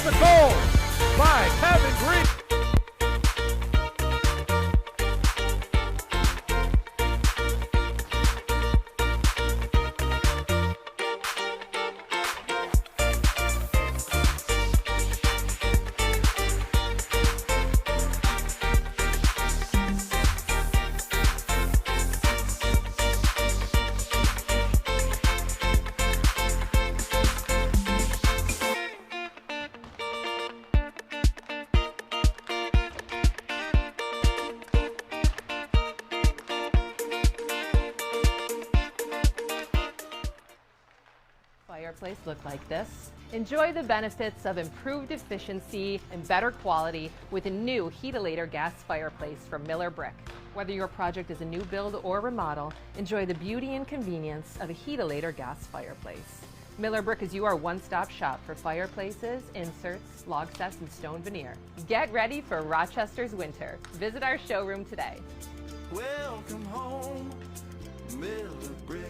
the Coals by Kevin Green. Fireplace look like this. Enjoy the benefits of improved efficiency and better quality with a new Heatilator gas fireplace from Miller Brick. Whether your project is a new build or remodel, enjoy the beauty and convenience of a Heatilator gas fireplace. Miller Brick is your one-stop shop for fireplaces, inserts, log sets, and stone veneer. Get ready for Rochester's winter. Visit our showroom today. Welcome home, Miller Brick.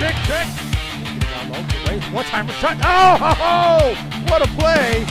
Big trick. One time for shot. Oh, what a play.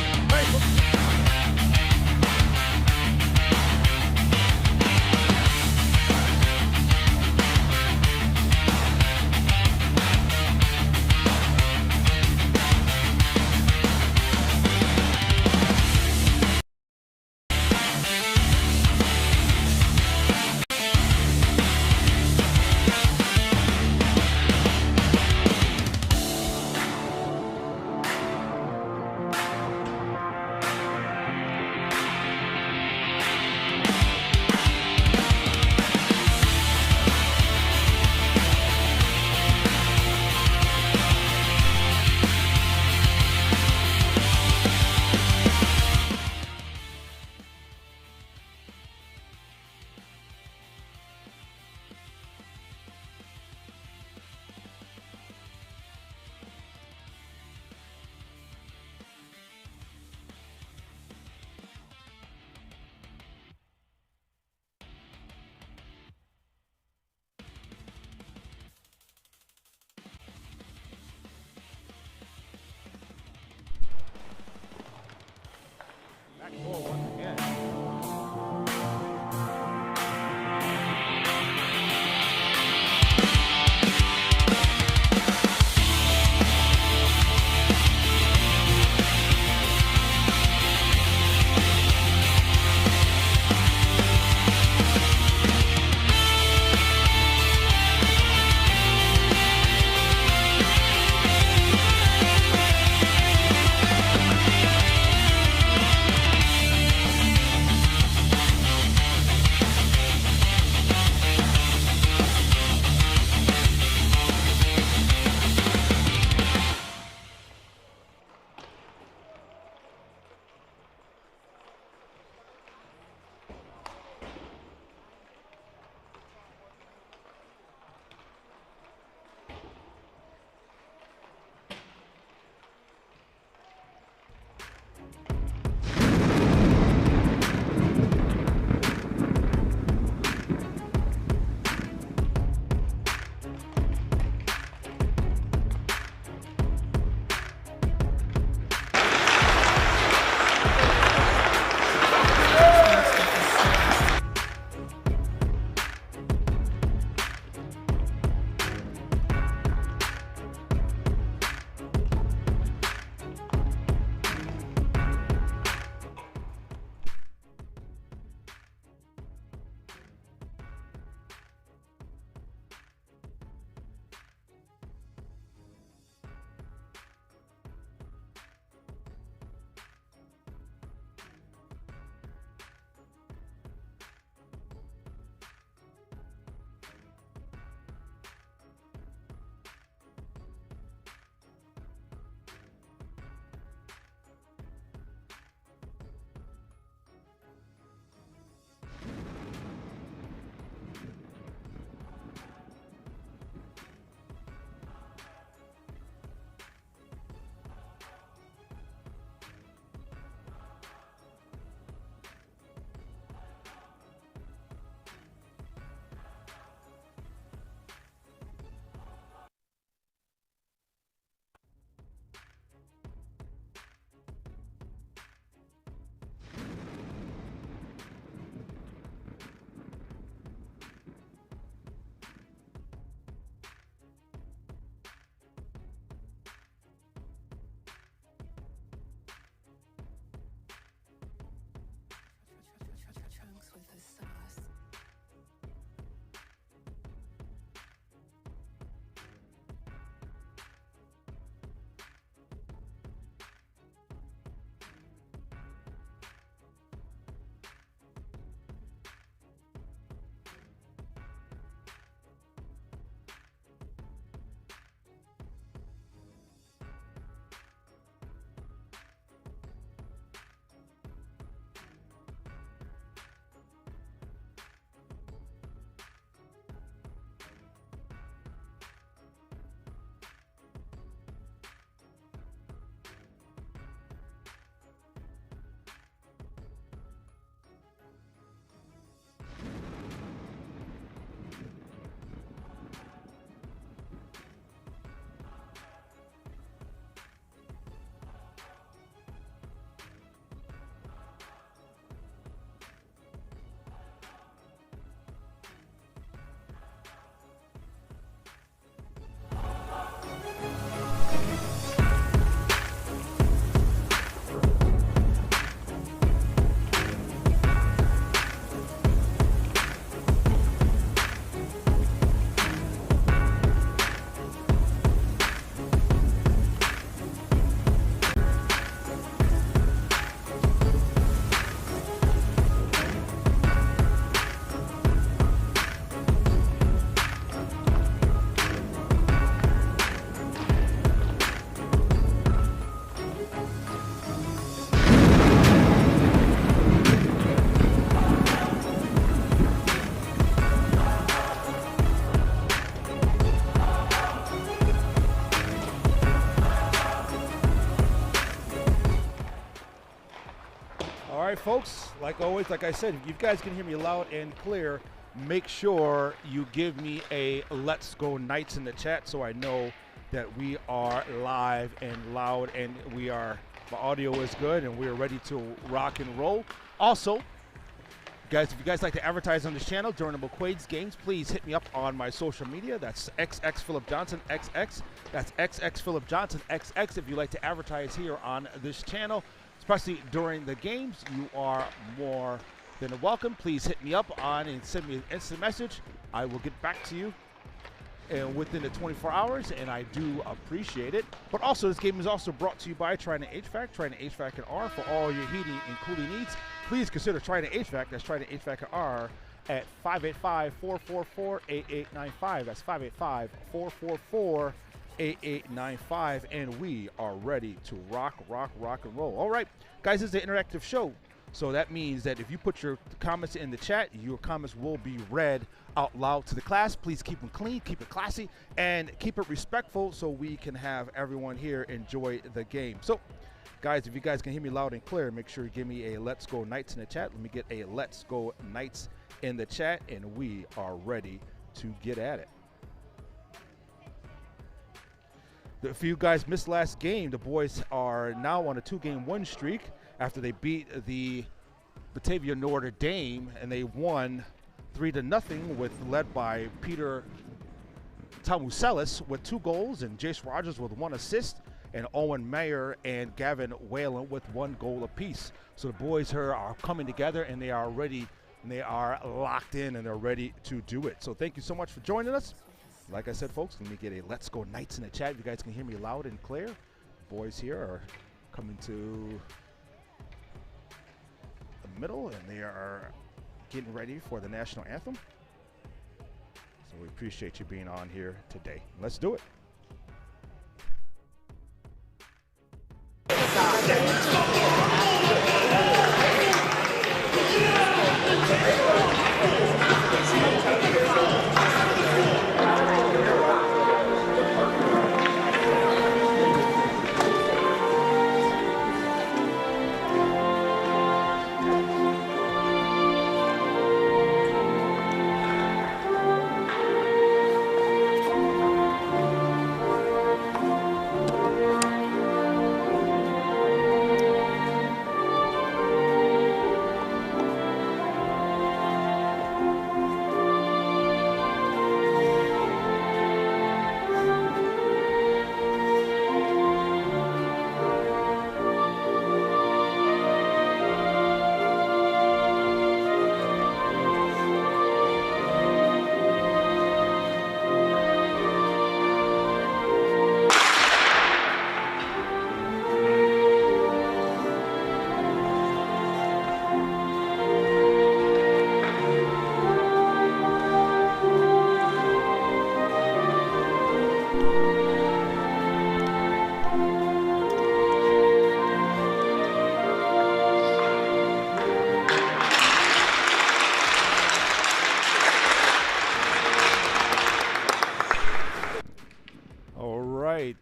All right, folks, like always, like I said, if you guys can hear me loud and clear, make sure you give me a Let's Go Knights in the chat so I know that we are live and loud and my audio is good and we're ready to rock and roll. Also, guys, if you guys like to advertise on this channel during the McQuaid's games, please hit me up on my social media. That's XX Philip Johnson XX. That's XX Philip Johnson XX. If you like to advertise here on this channel, especially during the games, you are more than welcome. Please hit me up on and send me an instant message. I will get back to you within the 24 hours, and I do appreciate it. But also, this game is also brought to you by Trident HVAC, Trident HVAC and R for all your heating and cooling needs. Please consider Trident HVAC. That's Trident HVAC and R at 585-444-8895. That's 585-444-8895, and we are ready to rock and roll. All right, guys, this is an interactive show, so that means that if you put your comments in the chat, your comments will be read out loud to the class. Please keep them clean, keep it classy, and keep it respectful so we can have everyone here enjoy the game. So, guys, if you guys can hear me loud and clear, make sure you give me a Let's Go Knights in the chat. Let me get a Let's Go Knights in the chat, and we are ready to get at it. If you guys missed last game, the boys are now on a 2-game win streak after they beat the Batavia Notre Dame, and they won 3-0 led by Peter Tamuselis with 2 goals and Jace Rogers with 1 assist, and Owen Mayer and Gavin Whalen with 1 goal apiece. So the boys here are coming together, and they are ready, and they are locked in, and they're ready to do it. So thank you so much for joining us. Like I said, folks, let me get a Let's Go Knights in the chat. You guys can hear me loud and clear. The boys here are coming to the middle, and they are getting ready for the national anthem. So we appreciate you being on here today. Let's do it.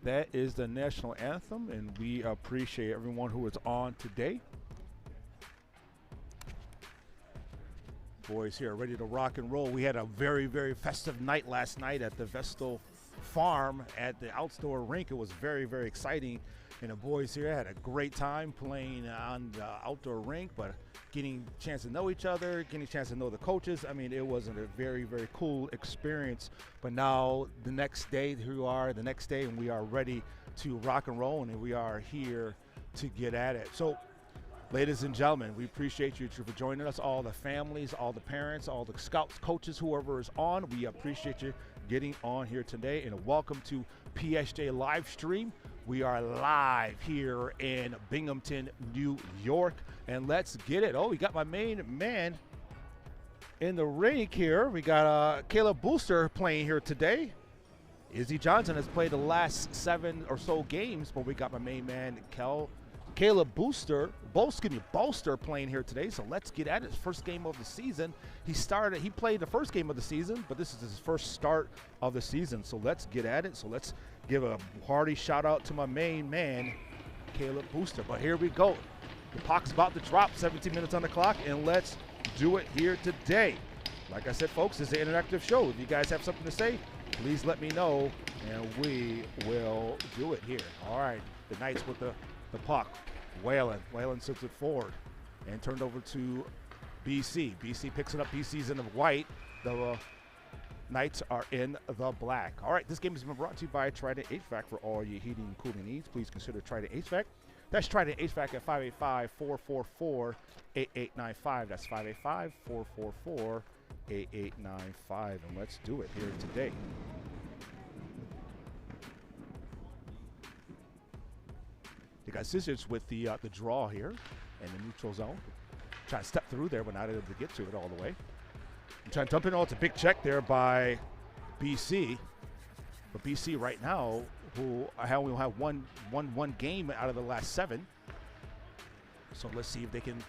That is the national anthem, and we appreciate everyone who is on today. Boys here are ready to rock and roll. We had a very, very festive night last night at the Vestal Farm at the outdoor rink. It was very, very exciting, and the boys here had a great time playing on the outdoor rink, but getting a chance to know each other, getting a chance to know the coaches. I mean, it was a very, very cool experience. But now the next day, here we are, the next day, and we are ready to rock and roll, and we are here to get at it. So, ladies and gentlemen, we appreciate you for joining us, all the families, all the parents, all the scouts, coaches, whoever is on. We appreciate you getting on here today, and welcome to PSJ live stream. We are live here in Binghamton, New York, and let's get it. Oh, we got my main man in the rink here. We got Caleb Booster playing here today. Izzy Johnson has played the last 7 or so games, but we got my main man, Caleb Bolster playing here today. So let's get at it. First game of the season. He played the first game of the season, but this is his first start of the season. So let's get at it. So let's give a hearty shout out to my main man, Caleb Booster. But here we go. The puck's about to drop, 17 minutes on the clock, and let's do it here today. Like I said, folks, this is an interactive show. If you guys have something to say, please let me know, and we will do it here. All right, the Knights with the puck. Whalen sends it forward and turned over to BC. BC picks it up. BC's in the white. The Knights are in the black. All right, this game has been brought to you by Trident HVAC. For all your heating and cooling needs, please consider Trident HVAC. That's Trident HVAC at 585-444-8895. That's 585-444-8895. And let's do it here today. They got Scissors with the draw here in the neutral zone. Trying to step through there, but not able to get to it all the way. I'm trying to dump it. Oh, it's a big check there by BC. But BC right now, who only have one game out of the last 7. So let's see if they can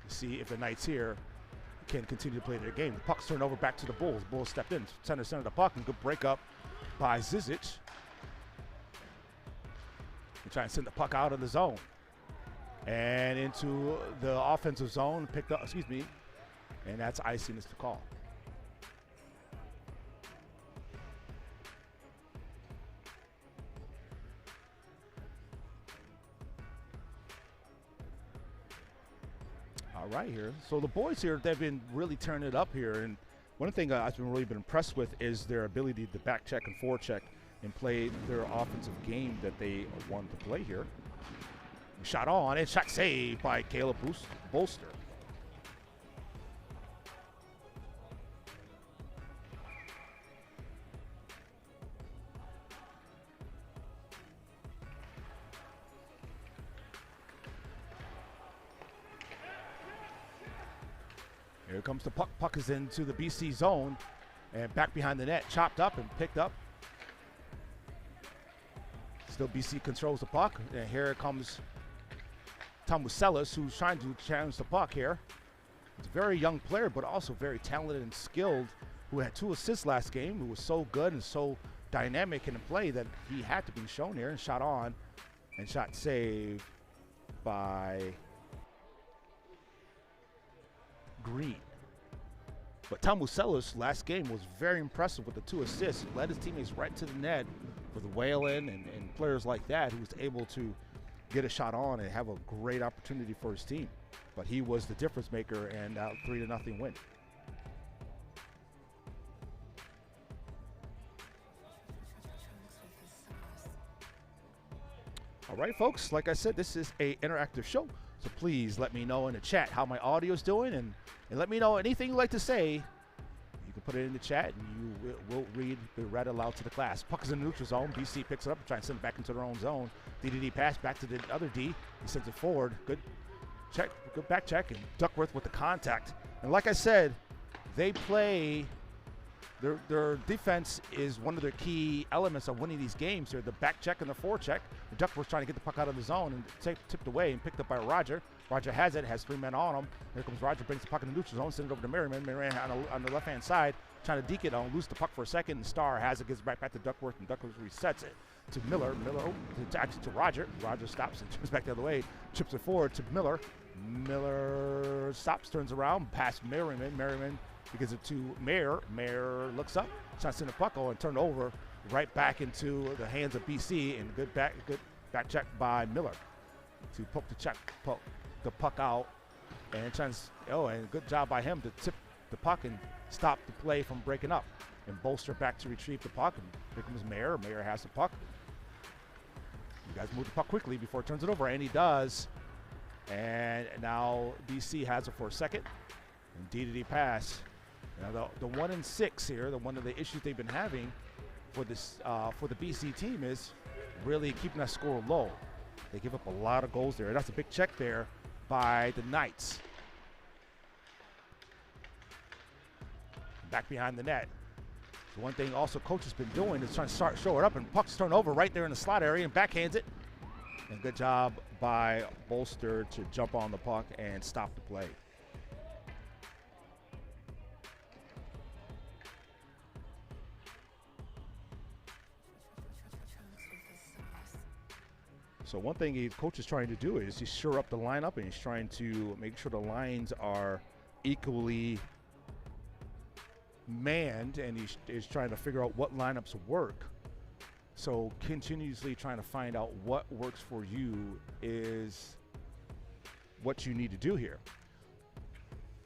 see if the Knights here can continue to play their game. The puck's turned over back to the Bulls. Bulls stepped in, center the puck, and good break up by Zizic. They're trying to send the puck out of the zone and into the offensive zone. Picked up, and that's icing is the call. All right here. So the boys here, they've been really turning it up here. And one thing I've been really impressed with is their ability to back check and forward check and play their offensive game that they wanted to play here. Shot on and shot saved by Caleb Bolster. Here comes the puck. Puck is into the BC zone and back behind the net. Chopped up and picked up. Still BC controls the puck. And here comes Tamuselis, who's trying to challenge the puck here. He's a very young player, but also very talented and skilled, who had 2 assists last game, who was so good and so dynamic in the play that he had to be shown here, and shot on and shot saved by Green. But Tamuselis last game was very impressive with the 2 assists. He led his teammates right to the net with Whalen and players like that, who was able to get a shot on and have a great opportunity for his team. But he was the difference maker and 3-0 win. All right, folks, like I said, this is an interactive show. So please let me know in the chat how my audio is doing, and let me know anything you'd like to say. You can put it in the chat, and you will be read aloud to the class. Puck is in the neutral zone. BC picks it up and tries to send it back into their own zone. DDD pass back to the other D. He sends it forward. Good check, good back check, and Duckworth with the contact. And like I said, they play. Their defense is one of their key elements of winning these games. They're the back check and the forward check. The Duckworth's trying to get the puck out of the zone and tipped away and picked up by Roger. Roger has it, has 3 men on him. Here comes Roger, brings the puck in the neutral zone, sends it over to Merriman. Merriman on the left-hand side, trying to deke it on, lose the puck for a second, and Starr has it, gets it back to Duckworth, and Duckworth resets it to Miller. Actually to Roger. Roger stops and turns back the other way, chips it forward to Miller. Miller stops, turns around, past Merriman. Merriman gives it to Mayer. Mayer looks up, tries to send the puck and turn over right back into the hands of BC, and good back check by Miller to poke the puck out, and and good job by him to tip the puck and stop the play from breaking up, and Bolster back to retrieve the puck, and here comes Mayer. Mayer has the puck. You guys move the puck quickly before it turns it over, and he does. And now BC has it for a second, and D pass. Now the 1 and 6 here, one of the issues they've been having for this for the BC team is really keeping that score low. They give up a lot of goals there. That's a big check there by the Knights. Back behind the net. So one thing also coach has been doing is trying to show it up, and pucks turn over right there in the slot area and backhands it. And good job by Bolster to jump on the puck and stop the play. So one thing the coach is trying to do is he's shore up the lineup, and he's trying to make sure the lines are equally manned, and he's trying to figure out what lineups work. So continuously trying to find out what works for you is what you need to do here.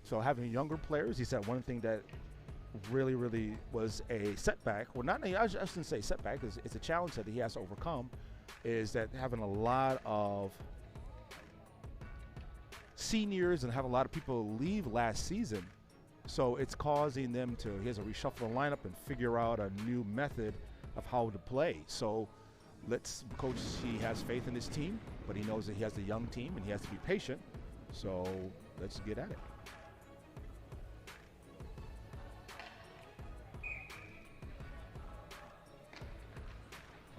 So having younger players, he said one thing that really was a setback, well, not I shouldn't say setback, it's a challenge that he has to overcome, is that having a lot of seniors and have a lot of people leave last season. So it's causing them to, he has to reshuffle the lineup and figure out a new method of how to play. So coach, he has faith in his team, but he knows that he has a young team and he has to be patient. So let's get at it.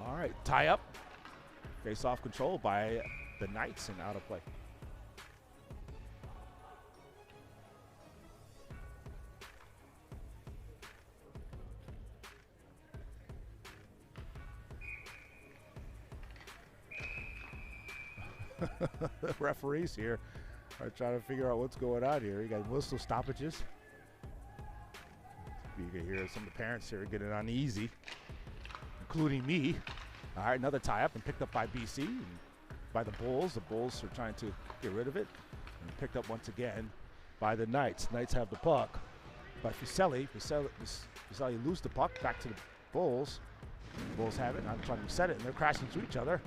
All right, tie up. Face-off control by the Knights and out of play. The referees here are trying to figure out what's going on here. You got whistle stoppages. You can hear some of the parents here getting uneasy, including me. All right, another tie-up and picked up by BC and by the Bulls. The Bulls are trying to get rid of it and picked up once again by the Knights. Knights have the puck by Fuselli. Fuselli lose the puck back to the Bulls. The Bulls have it. Now they're trying to reset it, and they're crashing into each other.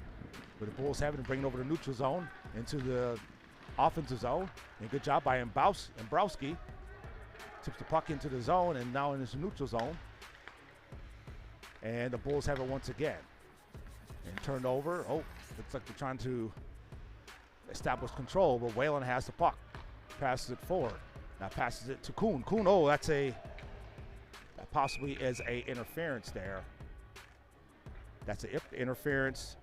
But the Bulls have it and bring it over to neutral zone into the offensive zone. And good job by Embrowski. Tips the puck into the zone and now in this neutral zone. And the Bulls have it once again. And turned over. Oh, looks like they're trying to establish control, but Whalen has the puck. Passes it forward. Now passes it to Kuhn. Kuhn, oh, that possibly is a interference there. That's an interference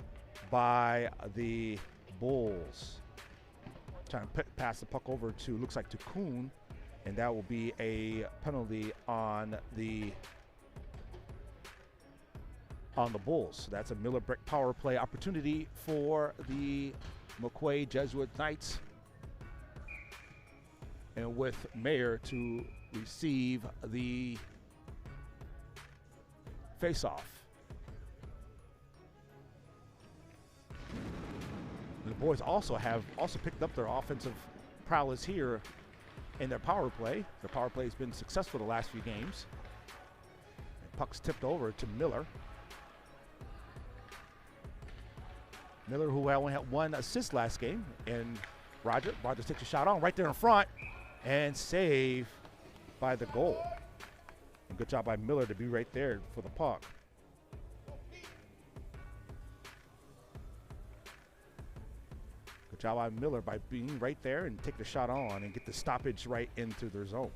by the Bulls. Trying to pass the puck over to, looks like to Kuhn, and that will be a penalty on the Bulls. So that's a Miller Brick power play opportunity for the McQ Jesuit Knights. And with Mayer to receive the face-off. The boys also picked up their offensive prowess here in their power play. Their power play has been successful the last few games. And puck's tipped over to Miller. Miller, who only had 1 assist last game, and Rogers takes a shot on right there in front and save by the goal. And good job by Miller to be right there for the puck. Good job by Miller by being right there and take the shot on and get the stoppage right into their zone.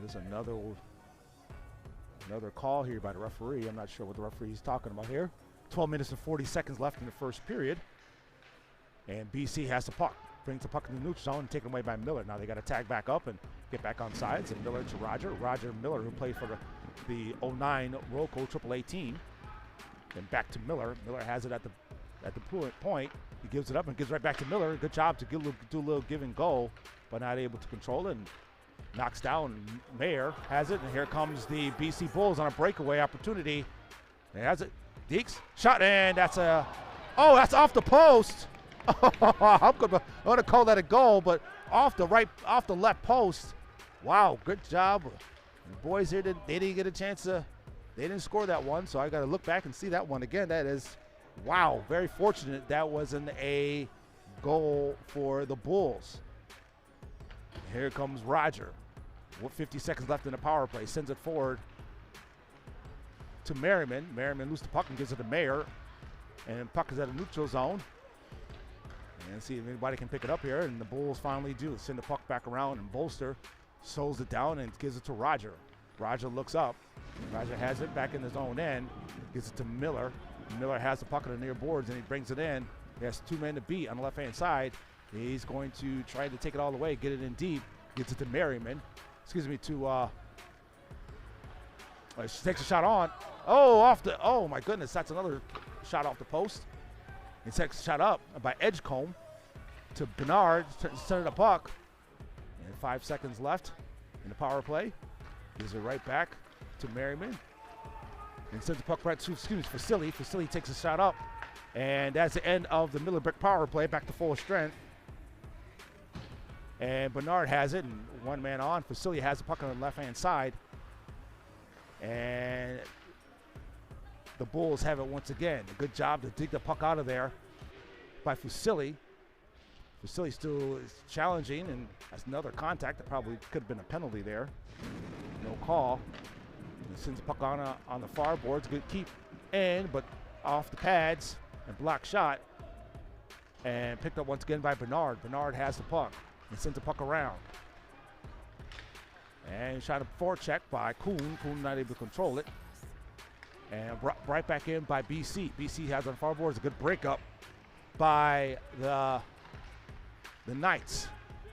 There's another call here by the referee. I'm not sure what the referee is talking about here. 12 minutes and 40 seconds left in the first period. And BC has the puck. Brings the puck in the neutral zone and taken away by Miller. Now they got to tag back up and get back on sides. And Miller to Roger. Roger Miller, who played for the 09 Roco Triple A team. And back to Miller. Miller has it at the point. He gives it up and gives right back to Miller. Good job to do a little give and go, but not able to control it. And knocks down Mayer, has it, and here comes the BC Bulls on a breakaway opportunity. He has it. Deeks, shot, and that's off the post. I'm gonna call that a goal, but off the left post. Wow, good job. The boys here they didn't get a chance they didn't score that one, so I got to look back and see that one again. That is, wow, very fortunate that wasn't a goal for the Bulls. Here comes Roger. 50 seconds left in the power play. Sends it forward to Merriman. Merriman loses the puck and gives it to Mayer. And puck is at a neutral zone. And see if anybody can pick it up here. And the Bulls finally do. Send the puck back around, and Bolster slows it down and gives it to Roger. Roger looks up. Roger has it back in his own end. Gives it to Miller. Miller has the puck on the near boards and he brings it in. He has 2 men to beat on the left-hand side. He's going to try to take it all the way, get it in deep. Gets it to Merriman. To She takes a shot on. Oh my goodness, that's another shot off the post. He takes a shot up by Edgecombe to Bernard, center the puck. And 5 seconds left in the power play. Gives it right back to Merriman. And sends the puck right to, Facility. Facility takes a shot up. And that's the end of the Miller Brick power play, back to full strength. And Bernard has it, and one man on. Facility has the puck on the left-hand side. And the Bulls have it once again. A good job to dig the puck out of there by Fusilli. Fusilli still is challenging, and that's another contact. That probably could have been a penalty there. No call. And sends the puck on the far boards. Good keep in, but off the pads and block shot. And picked up once again by Bernard. Bernard has the puck and sends the puck around. And shot a forecheck by Kuhn. Kuhn not able to control it. And right back in by BC. BC has on far boards a good breakup by the Knights.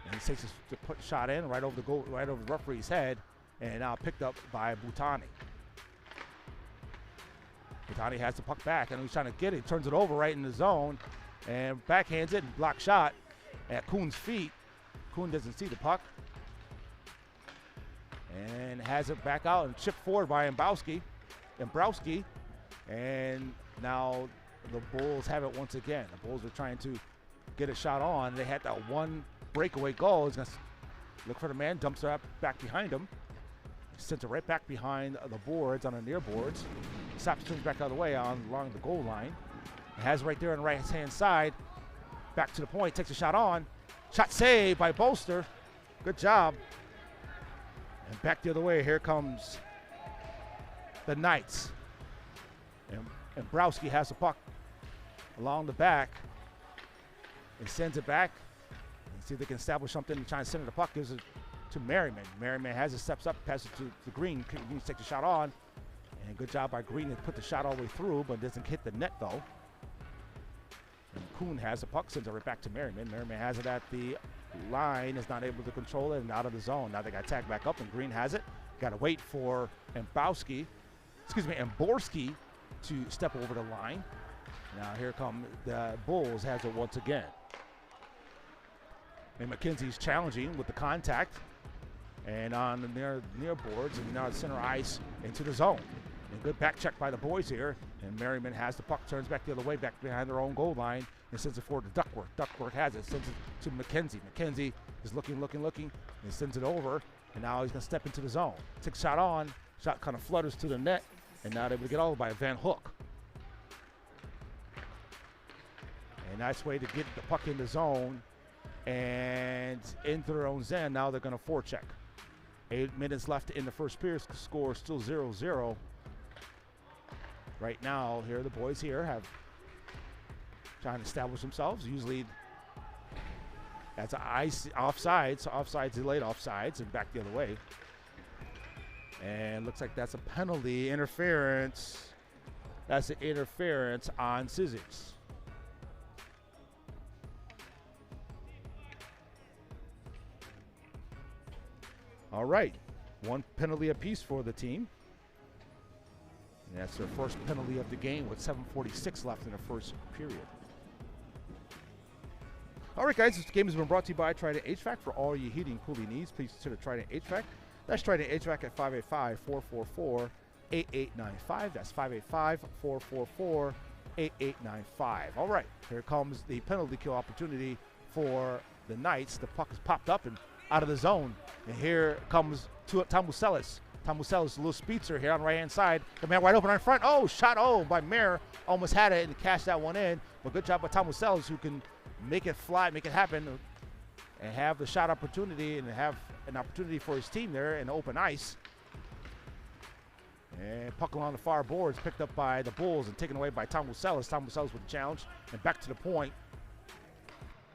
And he takes the shot in right over the goal, right over the referee's head, and now picked up by Butani. Butani has the puck back, and he's trying to get it. He turns it over right in the zone, and backhands it, and block shot at Kuhn's feet. Kuhn doesn't see the puck. And has it back out and chipped forward by Embrowski. And now the Bulls have it once again. The Bulls are trying to get a shot on. They had that one breakaway goal. He's going to look for the man, dumps it back behind him. Sends it right back behind the boards, on the near boards. Stops, turns back out of the way along the goal line. It has it right there on the right-hand side. Back to the point, takes a shot on. Shot saved by Bolster. Good job. And back the other way, here comes the Knights. And Browski has the puck along the back and sends it back. And see if they can establish something and try and center the puck. Gives it to Merriman. Merriman has it, steps up, passes it to Green. Green takes a shot on. And good job by Green to put the shot all the way through, but doesn't hit the net though. And Kuhn has the puck, sends it right back to Merriman. Merriman has it at the line, is not able to control it and out of the zone. Now they got tagged back up and Green has it. Got to wait for Emborski to step over the line. Now here come the Bulls, has it once again. And McKenzie's challenging with the contact and on the near boards, and now center ice into the zone. And good back check by the boys here. And Merriman has the puck, turns back the other way, back behind their own goal line, and sends it forward to Duckworth. Duckworth has it, sends it to McKenzie. McKenzie is looking, and sends it over. And now he's going to step into the zone. Takes a shot on, shot kind of flutters to the net, and now they're able to get over by Van Hook. And nice way to get the puck in the zone and into their own zone. Now they're going to forecheck. 8 minutes left in the first period. Score still 0-0. Right now, here the boys here have trying to establish themselves. Usually that's ice offsides. So offsides delayed offsides and back the other way. And looks like that's a penalty, interference. That's an interference on Scissors. All right, one penalty apiece for the team. And that's their first penalty of the game with 7:46 left in the first period. All right, guys, this game has been brought to you by Trident HVAC. For all your heating and cooling needs, please consider Trident HVAC. That's Trident HVAC at 585-444-8895. That's 585-444-8895. All right, here comes the penalty kill opportunity for the Knights. The puck has popped up and out of the zone. And here comes Tom Muselis. Tom Muselis, a little speedster here on the right-hand side. The man wide open on front. Oh, shot by Mayer. Almost had it and cashed that one in. But good job by Tom Muselis, who can make it fly, make it happen, and have the shot opportunity and have an opportunity for his team there in open ice. And puck along the far boards, picked up by the Bulls and taken away by Tom Muselis. Tom Muselis with the challenge and back to the point.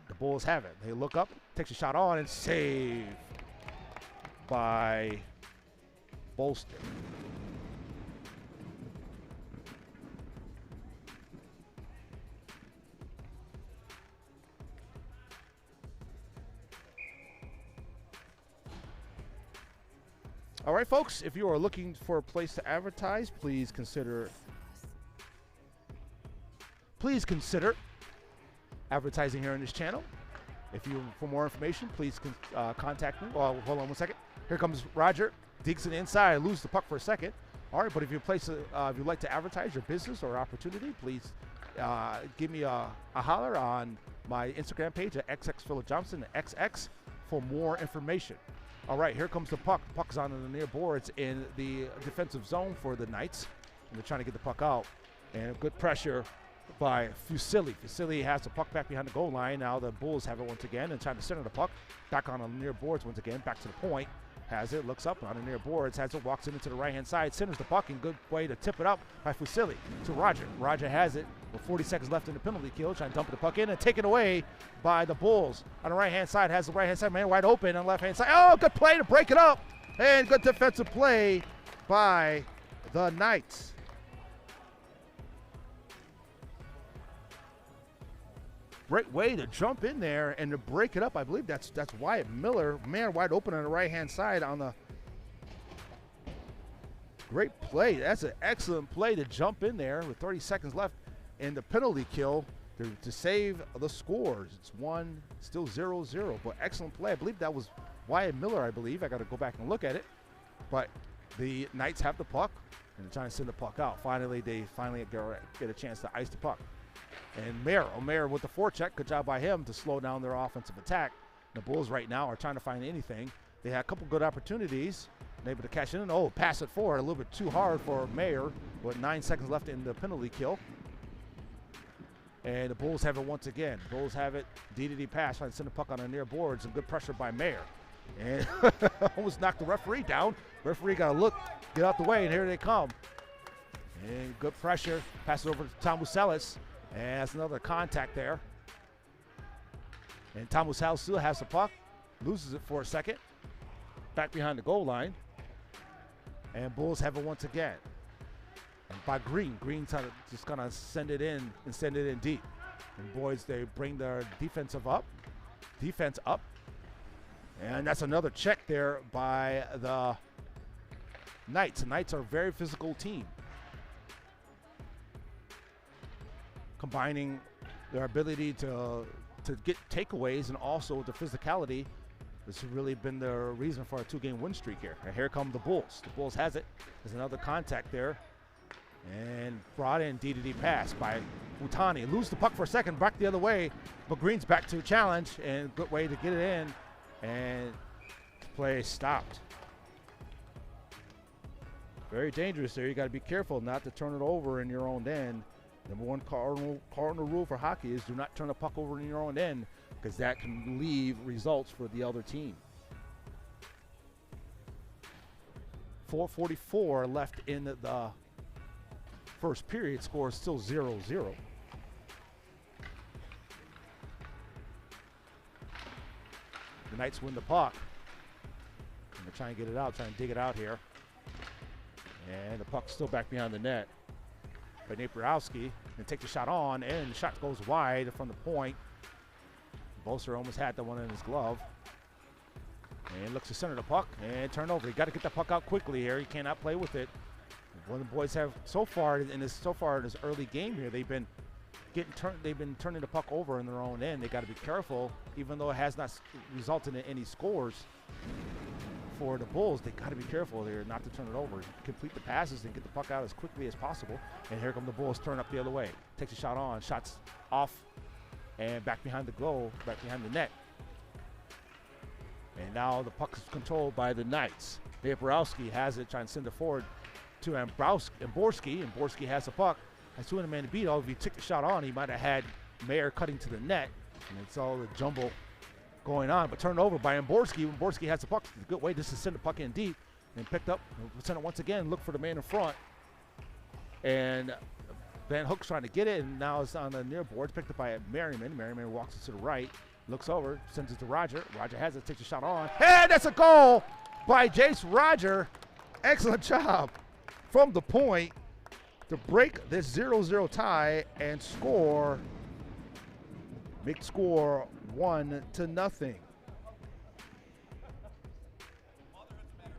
The Bulls have it. They look up, takes a shot on, and save by Bolster. All right, folks, if you are looking for a place to advertise, please consider advertising here on this channel. If you, for more information, please contact me. Well, hold on one second. Here comes Roger, digs it inside, loses the puck for a second. All right, but if you'd like to advertise your business or opportunity, please give me a holler on my Instagram page at xxphilipjohnson XX for more information. All right, here comes the puck. The puck's on the near boards in the defensive zone for the Knights. And they're trying to get the puck out. And good pressure by Fusilli. Fusilli has the puck back behind the goal line. Now the Bulls have it once again and trying to center the puck. Back on the near boards once again, back to the point. Has it, looks up on the near boards, has it, walks into the right-hand side, centers the puck, and good way to tip it up by Fusilli to Roger. Roger has it with 40 seconds left in the penalty kill, trying to dump the puck in and take it away by the Bulls. On the right-hand side, has the right-hand side man wide open on the left-hand side. Oh, good play to break it up, and good defensive play by the Knights. Great way to jump in there and to break it up. I believe that's Wyatt Miller, man wide open on the right-hand side on the great play. That's an excellent play to jump in there with 30 seconds left in the penalty kill to save the scores. It's still 0-0, but excellent play. I believe that was Wyatt Miller, I believe. I got to go back and look at it. But the Knights have the puck, and they're trying to send the puck out. Finally, they get a chance to ice the puck. And Omer with the forecheck. Good job by him to slow down their offensive attack. The Bulls right now are trying to find anything. They had a couple good opportunities. Able to cash in. Oh, pass it forward. A little bit too hard for Mayer with 9 seconds left in the penalty kill. And the Bulls have it once again. Bulls have it. D pass trying to send the puck on the near boards. And good pressure by Mayer. And almost knocked the referee down. Referee got to look, get out the way, and here they come. And good pressure. Pass it over to Tom Muselis. And that's another contact there. And Tom Muselis still has the puck. Loses it for a second. Back behind the goal line. And Bulls have it once again. And by Green. Green's just going to send it in and send it in deep. And boys, they bring their defense up. And that's another check there by the Knights. The Knights are a very physical team. Combining their ability to get takeaways and also the physicality. This has really been the reason for a 2-game win streak here. And here come the Bulls. The Bulls has it. There's another contact there. And brought in D pass by Futani. Lose the puck for a second, back the other way. But Green's back to the challenge, and good way to get it in. And the play stopped. Very dangerous there. You got to be careful not to turn it over in your own end. Number one cardinal rule for hockey is do not turn the puck over in your own end, because that can leave results for the other team. 4:44 left in the first period. Score is still 0-0. The Knights win the puck. And they're trying to get it out, trying to dig it out here. And the puck's still back behind the net by Napiorowski, and take the shot on, and the shot goes wide from the point. Bolster almost had the one in his glove. And looks to center the puck, and turnover. You got to get the puck out quickly here. You cannot play with it. One of the boys have so far in this early game here, they've been turning the puck over in their own end. They got to be careful, even though it has not resulted in any scores for the Bulls. They got to be careful here not to turn it over. Complete the passes and get the puck out as quickly as possible. And here come the Bulls, turn up the other way. Takes a shot on, shots off, and back behind the goal, back behind the net. And now the puck is controlled by the Knights. Napiorowski has it, trying to send it forward to Amborski. And Borski has the puck. Has 2 man to beat. If he took the shot on, he might have had Mayer cutting to the net. And it's all the jumble going on, but turned over by Amborski. Amborski has the puck. It's a good way just to send the puck in deep, and picked up. Send it once again. Look for the man in front, and Van Hook's trying to get it, and now it's on the near boards. Picked up by Merriman. Merriman walks it to the right, looks over, sends it to Roger. Roger has it, takes a shot on, and that's a goal by Jace Roger. Excellent job from the point to break this 0-0 tie and score. Make the score 1-0.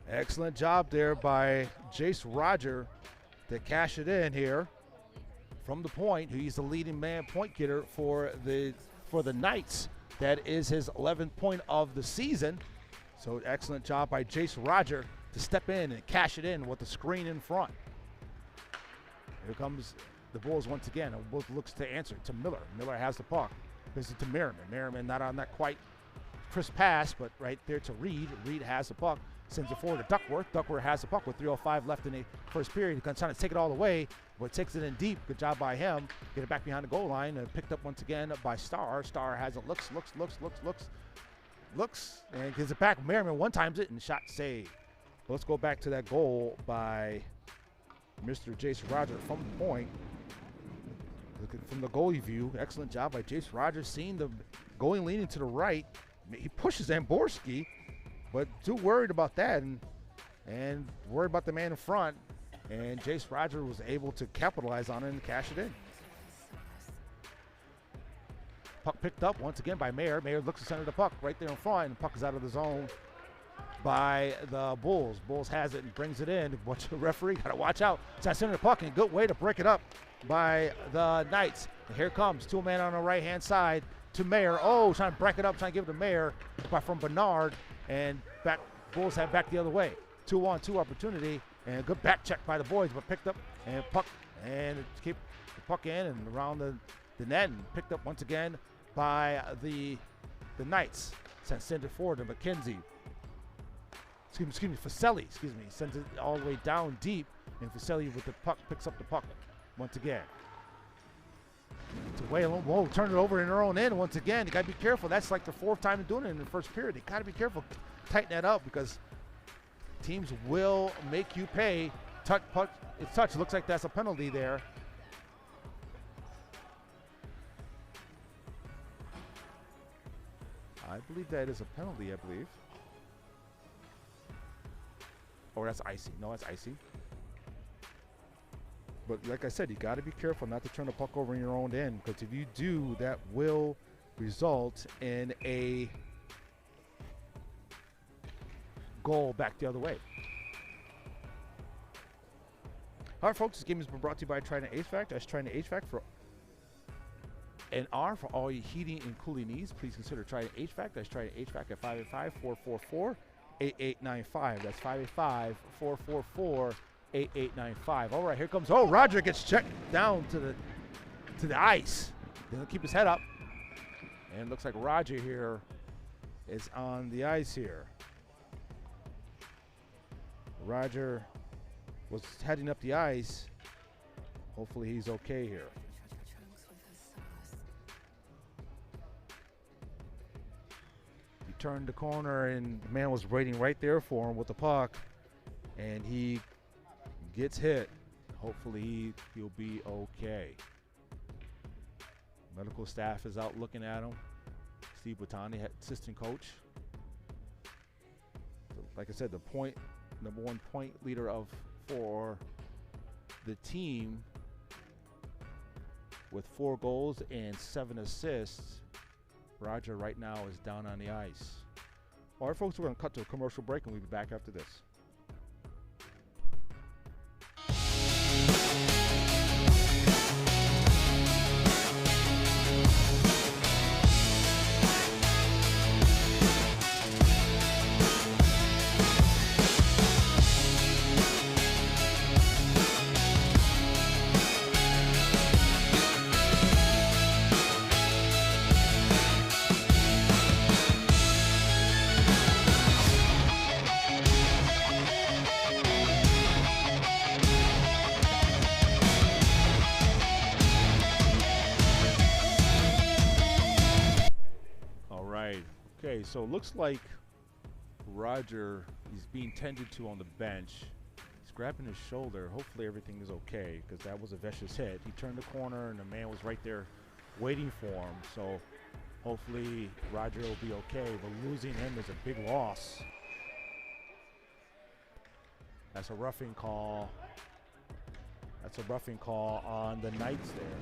Excellent job there by Jace Roger to cash it in here from the point. He's the leading man point getter for the Knights. That is his 11th point of the season. So excellent job by Jace Roger to step in and cash it in with the screen in front. Here comes the Bulls once again. The Bulls looks to answer to Miller. Miller has the puck. This is to Merriman. Merriman not on that quite crisp pass, but right there to Reed. Reed has the puck. Sends it forward to Duckworth. Duckworth has the puck with 3:05 left in the first period. He's trying to take it all the way, but takes it in deep. Good job by him. Get it back behind the goal line and picked up once again by Starr. Starr has it. Looks, and gives it back. Merriman one times it and shot saved. Let's go back to that goal by Mr. Jace Roger from the point. Look at from the goalie view. Excellent job by Jace Roger, seeing the goalie leaning to the right. He pushes Zamborski, but too worried about that and worried about the man in front. And Jace Roger was able to capitalize on it and cash it in. Puck picked up once again by Mayer. Mayer looks to center the puck right there in front, and the puck is out of the zone by the Bulls. Bulls has it and brings it in. Watch the referee, gotta watch out. It's at center the puck, and good way to break it up by the Knights. And here comes two-man on the right-hand side to Mayer. Oh, trying to break it up, trying to give it to Mayer from Bernard, and back. Bulls have back the other way. 2-on-2 opportunity, and a good back check by the boys, but picked up and puck, and keep the puck in and around the net, and picked up once again by the Knights. Sent it forward to McKenzie. Excuse me, Faselli, sends it all the way down deep, and Faselli with the puck picks up the puck once again. To Whalen, whoa, turn it over in their own end once again. You gotta be careful. That's like the fourth time they're doing it in the first period. They gotta be careful, tighten that up because teams will make you pay. It's touch. Looks like that's a penalty there. I believe that is a penalty, I believe. Oh, that's icy. No, that's icy. But like I said, you got to be careful not to turn the puck over in your own end, because if you do, that will result in a goal back the other way. All right, folks, this game has been brought to you by Trident HVAC. That's Trident HVAC for an R for all your heating and cooling needs. Please consider Trident HVAC. That's Trident HVAC at 585-444-8895. That's 585-444-8895. All right, here comes. Oh, Roger gets checked down to the ice. Doesn't keep his head up, and it looks like Roger here is on the ice here. Roger was heading up the ice. Hopefully he's okay here. He turned the corner and the man was waiting right there for him with the puck, and he gets hit. Hopefully he'll be okay. Medical staff is out looking at him. Steve Bottani, assistant coach. Like I said, the number one point leader for the team with 4 goals and 7 assists. Roger right now is down on the ice. All right, folks, we're going to cut to a commercial break, and we'll be back after this. Okay, so it looks like Roger is being tended to on the bench. He's grabbing his shoulder. Hopefully everything is okay, because that was a vicious hit. He turned the corner and the man was right there waiting for him. So hopefully Roger will be okay, but losing him is a big loss. That's a roughing call. That's a roughing call on the Knights there.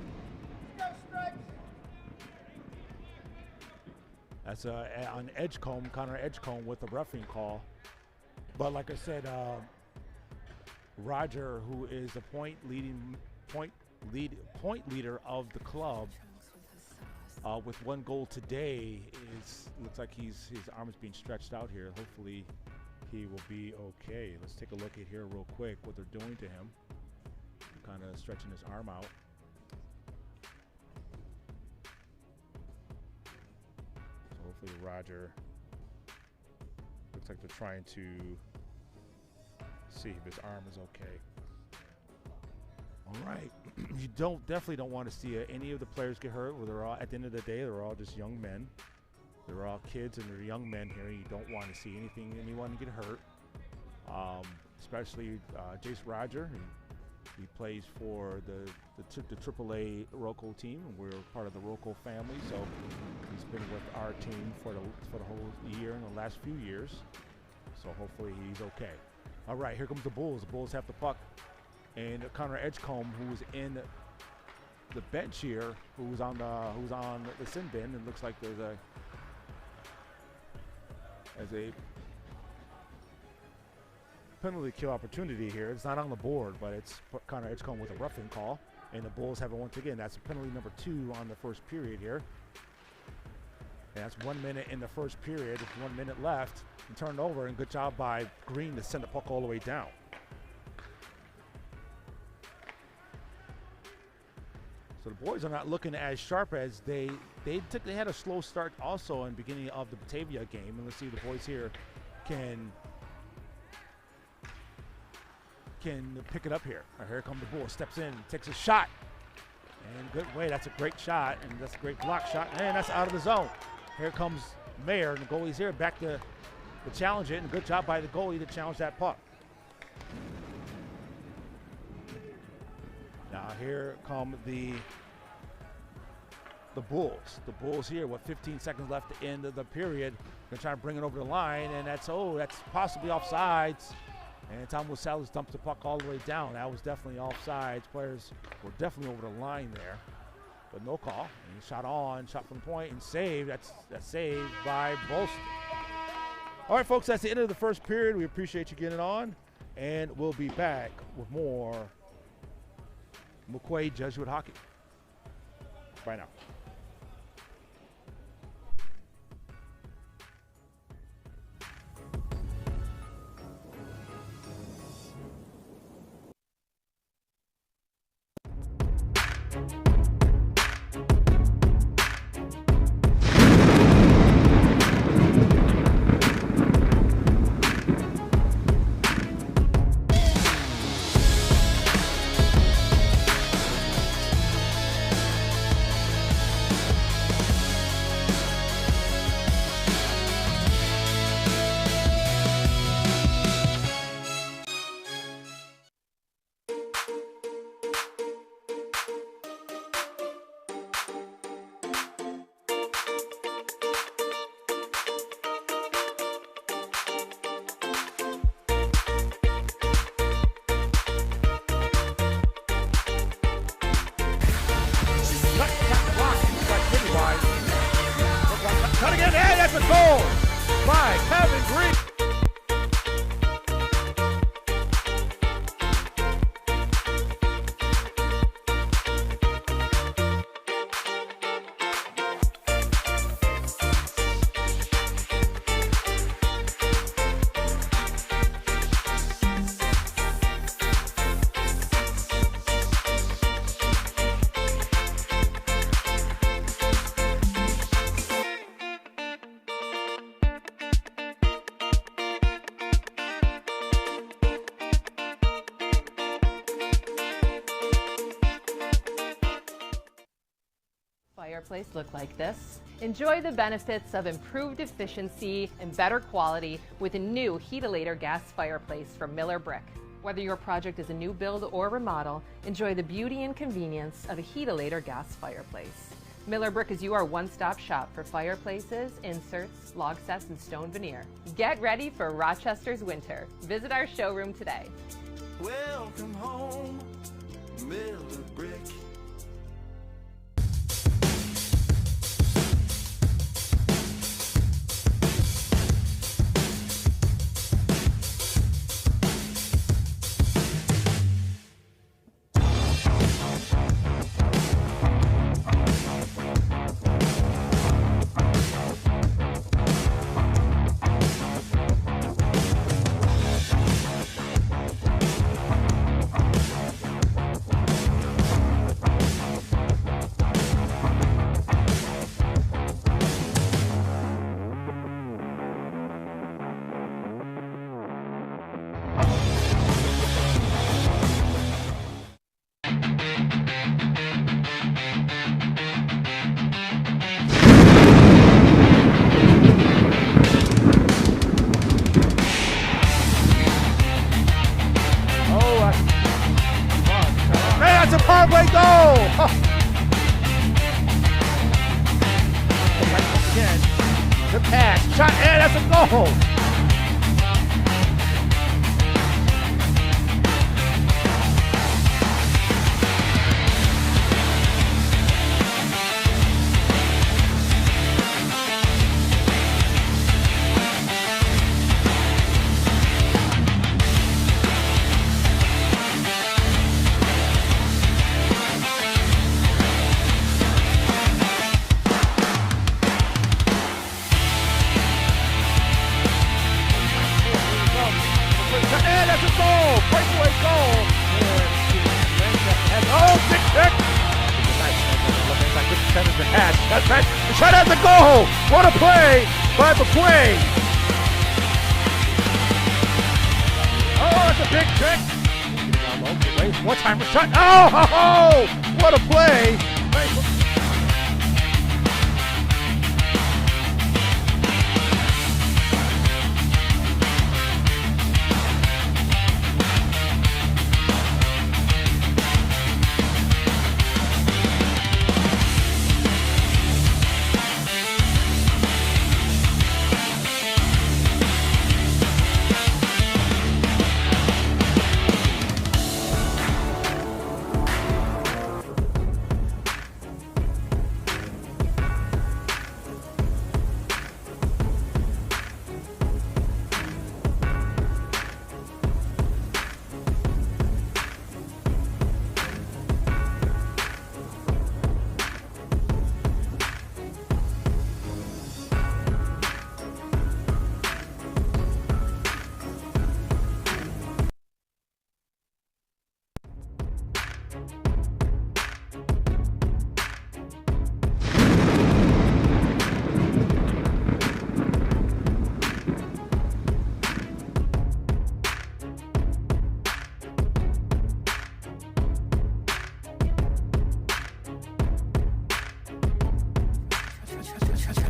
That's on Edgecombe, Connor Edgecombe with a roughing call. But like I said, Roger, who is the point leader of the club, with 1 goal today, looks like his arm is being stretched out here. Hopefully, he will be okay. Let's take a look at here real quick what they're doing to him. Kind of stretching his arm out. So hopefully Roger, looks like they're trying to see if his arm is okay. All right, you definitely don't want to see any of the players get hurt. Well, they're all, at the end of the day, they're all just young men. They're all kids and they're young men here. You don't want to see anyone get hurt, especially Jace Roger. He plays for the AAA Roco team, and we're part of the Roco family. So he's been with our team for the whole year and the last few years. So hopefully he's okay. All right, here comes the Bulls. The Bulls have the puck, and Connor Edgecombe, who's in the bench here, who's on the sin bin. It looks like there's a penalty kill opportunity here. It's not on the board, but it's Connor Edgecombe with a roughing call, and the Bulls have it once again. That's penalty number 2 on the first period here. And that's 1 minute in the first period. 1 minute left, and turned over, and good job by Green to send the puck all the way down. So the boys are not looking as sharp as they had a slow start also in the beginning of the Batavia game, and let's see if the boys here can pick it up here. Right, here comes the Bull, steps in, takes a shot, and good way. That's a great shot, and that's a great block shot, and that's out of the zone. Here comes Mayer, and the goalie's here back to challenge it, and good job by the goalie to challenge that puck. Now here come the Bulls. The Bulls here with 15 seconds left to end of the period. Gonna try to bring it over the line, and that's possibly offsides. And Tom Wissalis dumps the puck all the way down. That was definitely offsides. Players were definitely over the line there, but no call. And shot from point, and saved. That's saved by Bolston. All right, folks, that's the end of the first period. We appreciate you getting on, and we'll be back with more McQ Jesuit hockey. Bye now. Cut again, and that's a goal by Kevin Green. Fireplace look like this. Enjoy the benefits of improved efficiency and better quality with a new Heatilator gas fireplace from Miller Brick. Whether your project is a new build or remodel, enjoy the beauty and convenience of a Heatilator gas fireplace. Miller Brick is your one-stop shop for fireplaces, inserts, log sets, and stone veneer. Get ready for Rochester's winter. Visit our showroom today. Welcome home, Miller Brick. goal. And that's a goal! Breakaway goal! And oh, big kick! That's right. The shot at the goal! What a play by McQ! Oh, that's a big kick! One time shot. Oh, what a play!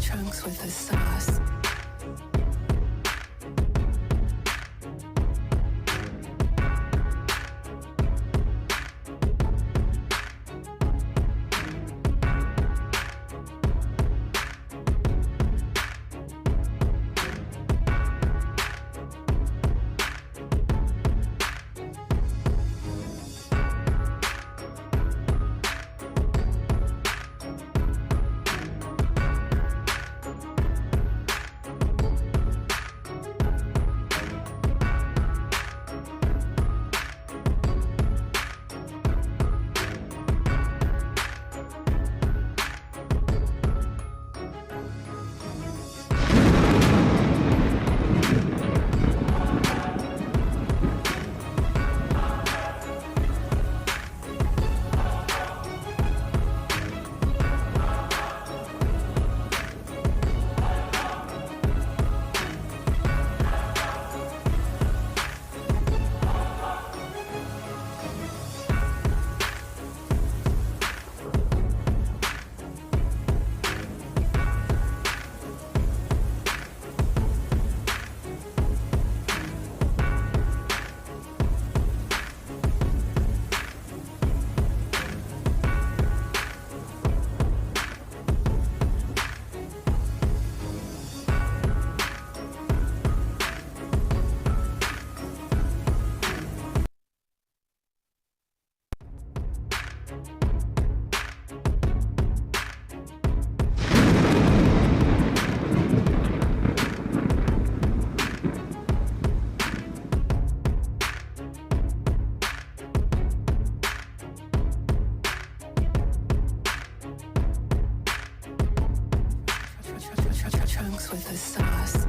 Trunks with the sauce. Trunks with the sauce.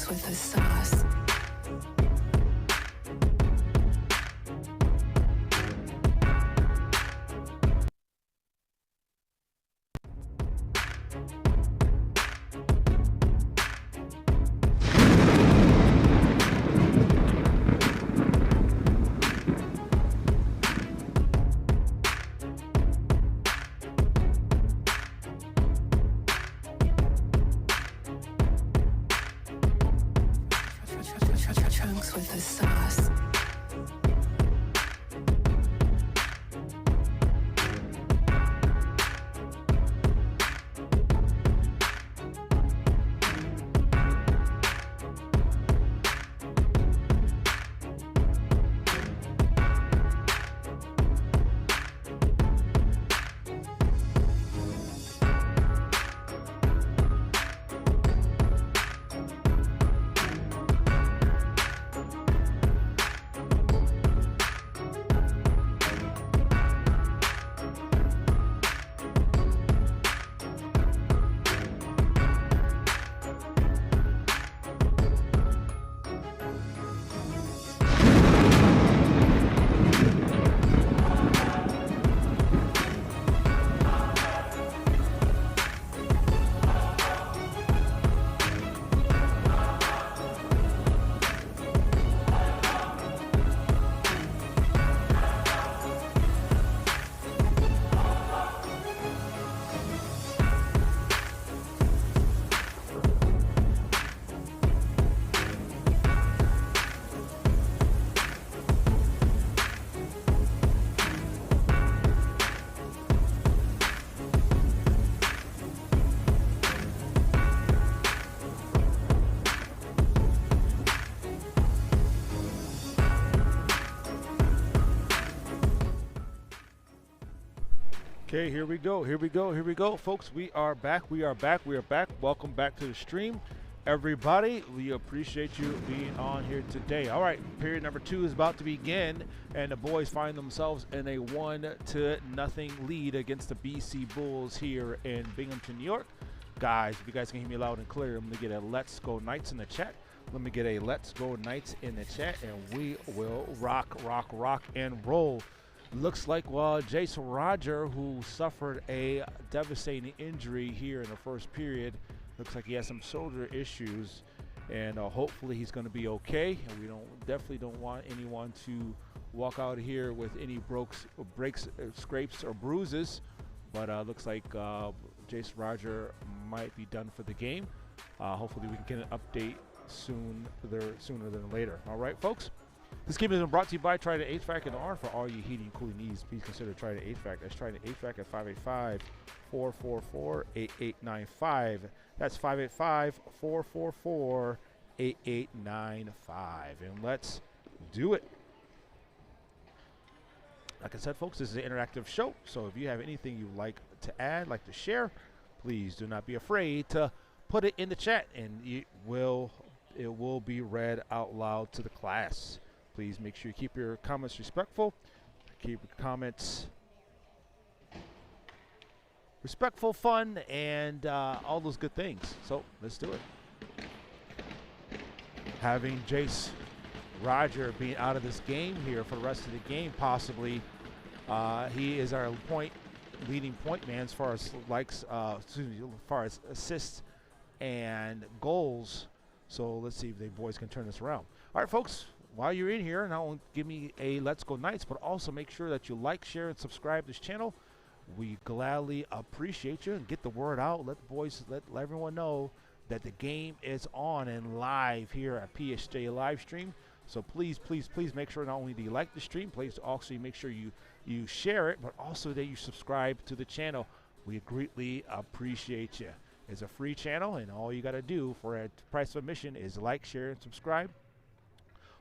trunks with the sauce. Trunks with the sauce. Okay, here we go, folks. We are back. Welcome back to the stream, everybody. We appreciate you being on here today. All right, period number 2 is about to begin, and the boys find themselves in a 1-0 lead against the BC Bulls here in Binghamton, New York. Guys, if you guys can hear me loud and clear, I'm gonna get a Let's Go Knights in the chat. Let me get a Let's Go Knights in the chat, and we will rock, and roll. Looks like, well, Jason Roger, who suffered a devastating injury here in the first period, looks like he has some shoulder issues, and hopefully he's going to be okay. And we definitely don't want anyone to walk out here with any breaks, scrapes, or bruises. But looks like Jason Roger might be done for the game. Hopefully we can get an update sooner than later. All right, folks. This game has been brought to you by Trident HVAC and R. For all your heating and cooling needs, please consider Trident HVAC. That's Trident HVAC at 585-444-8895. That's 585-444-8895. And let's do it. Like I said, folks, this is an interactive show. So if you have anything you'd like to add, like to share, please do not be afraid to put it in the chat, and it will be read out loud to the class. Please make sure you keep your comments respectful. Keep your comments respectful, fun, and all those good things. So let's do it. Having Jace Roger being out of this game here for the rest of the game, possibly, he is our leading point man as far as assists and goals. So let's see if the boys can turn this around. All right, folks. While you're in here, not only give me a Let's Go Knights, but also make sure that you like, share, and subscribe to this channel. We gladly appreciate you, and get the word out. Let the boys, let everyone know that the game is on and live here at PSJ live stream. So please make sure not only do you like the stream, please also make sure you share it, but also that you subscribe to the channel. We greatly appreciate you. It's a free channel, and all you got to do for a price of admission is like, share, and subscribe.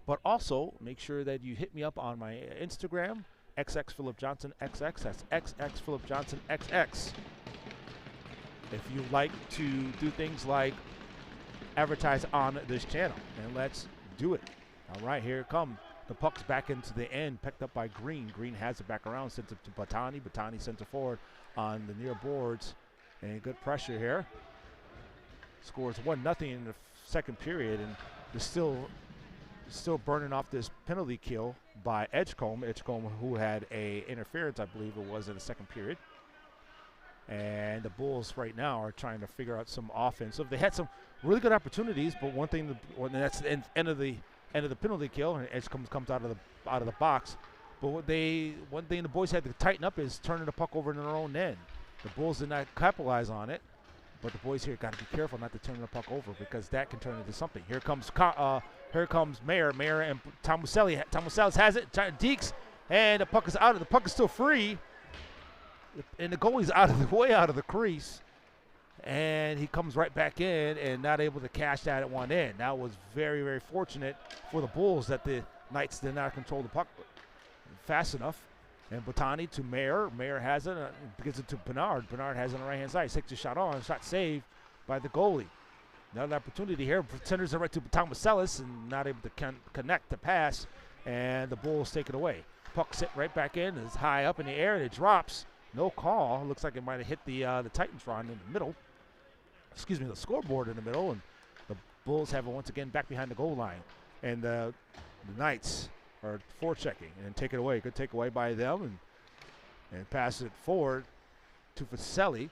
But also, make sure that you hit me up on my Instagram, XXPhilipJohnsonXX. That's XXPhilipJohnsonXX. If you like to do things like advertise on this channel, and let's do it. All right, here it comes. The puck's back into the end, picked up by Green. Green has it back around, sends it to Batani. Batani sends it forward on the near boards. And good pressure here. Scores 1-0 in the second period, and they're still burning off this penalty kill by Edgecombe. Edgecombe, who had a interference, I believe it was, in the second period. And the Bulls right now are trying to figure out some offensive. They had some really good opportunities, but one thing, that's the end of the penalty kill, and Edgecombe comes out of the box. But one thing the boys had to tighten up is turning the puck over in their own end. The Bulls did not capitalize on it, but the boys here got to be careful not to turn the puck over, because that can turn into something. Here comes Mayer. Mayer and Tomaselli. Tomaselli has it. Deeks, and the puck is out. The puck is still free, and the goalie's way out of the crease, and he comes right back in and not able to cash that at one end. That was very, very fortunate for the Bulls that the Knights did not control the puck fast enough. And Botani to Mayer. Mayer has it. Gives it to Bernard. Bernard has it on the right-hand side. Takes a shot on. Shot saved by the goalie. Another opportunity here. Senders it right to Tomasellis and not able to connect the pass. And the Bulls take it away. Puck sit right back in. It's high up in the air and it drops. No call. Looks like it might have hit the Titantron in the middle. Excuse me, the scoreboard in the middle. And the Bulls have it once again back behind the goal line. And the Knights are forechecking and take it away. Good takeaway by them, and pass it forward to Facelli.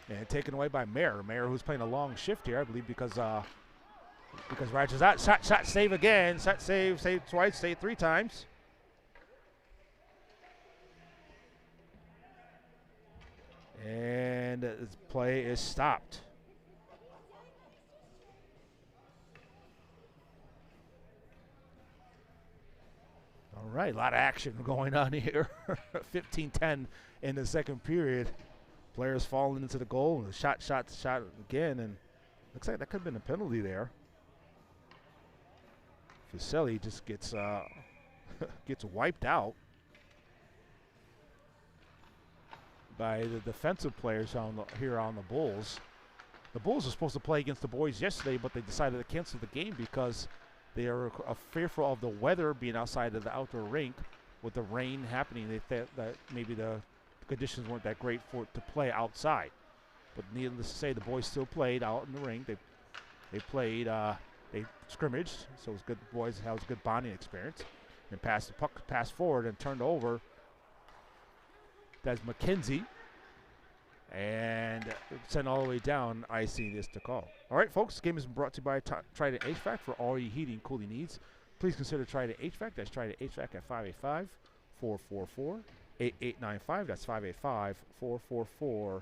And taken away by Mayer. Mayer, who's playing a long shift here, I believe, because Rogers out. Shot save again. Shot save twice, save 3 times. And the play is stopped. All right, a lot of action going on here. 15-10 in the second period. Players falling into the goal, and shot again, and looks like that could have been a penalty there. Facelli just gets wiped out by the defensive players here on the Bulls. The Bulls were supposed to play against the boys yesterday, but they decided to cancel the game because they are fearful of the weather being outside of the outdoor rink with the rain happening. They thought that maybe the conditions weren't that great to play outside. But needless to say, the boys still played out in the rink. They played, they scrimmaged, so it was good. The boys had a good bonding experience. And passed forward and turned over. That's McKenzie. And sent all the way down. Icing is to call. All right, folks, this game has been brought to you by Trident HVAC for all your heating and cooling needs. Please consider Trident HVAC. That's Trident HVAC at 585-444-8895. That's 585-444-8895.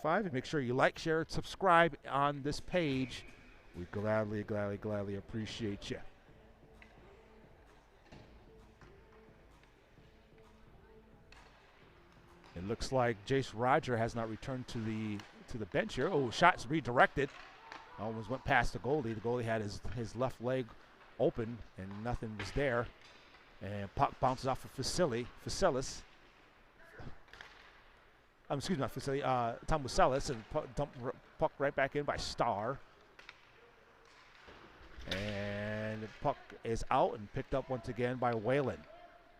And make sure you like, share, and subscribe on this page. We gladly appreciate you. It looks like Jace Roger has not returned to the bench here. Oh, shots redirected. Almost went past the goalie. The goalie had his left leg open and nothing was there. And puck bounces off of Facelli. Excuse me, not Facelli. Tom Muselis, and puck right back in by Starr. And the puck is out and picked up once again by Whalen.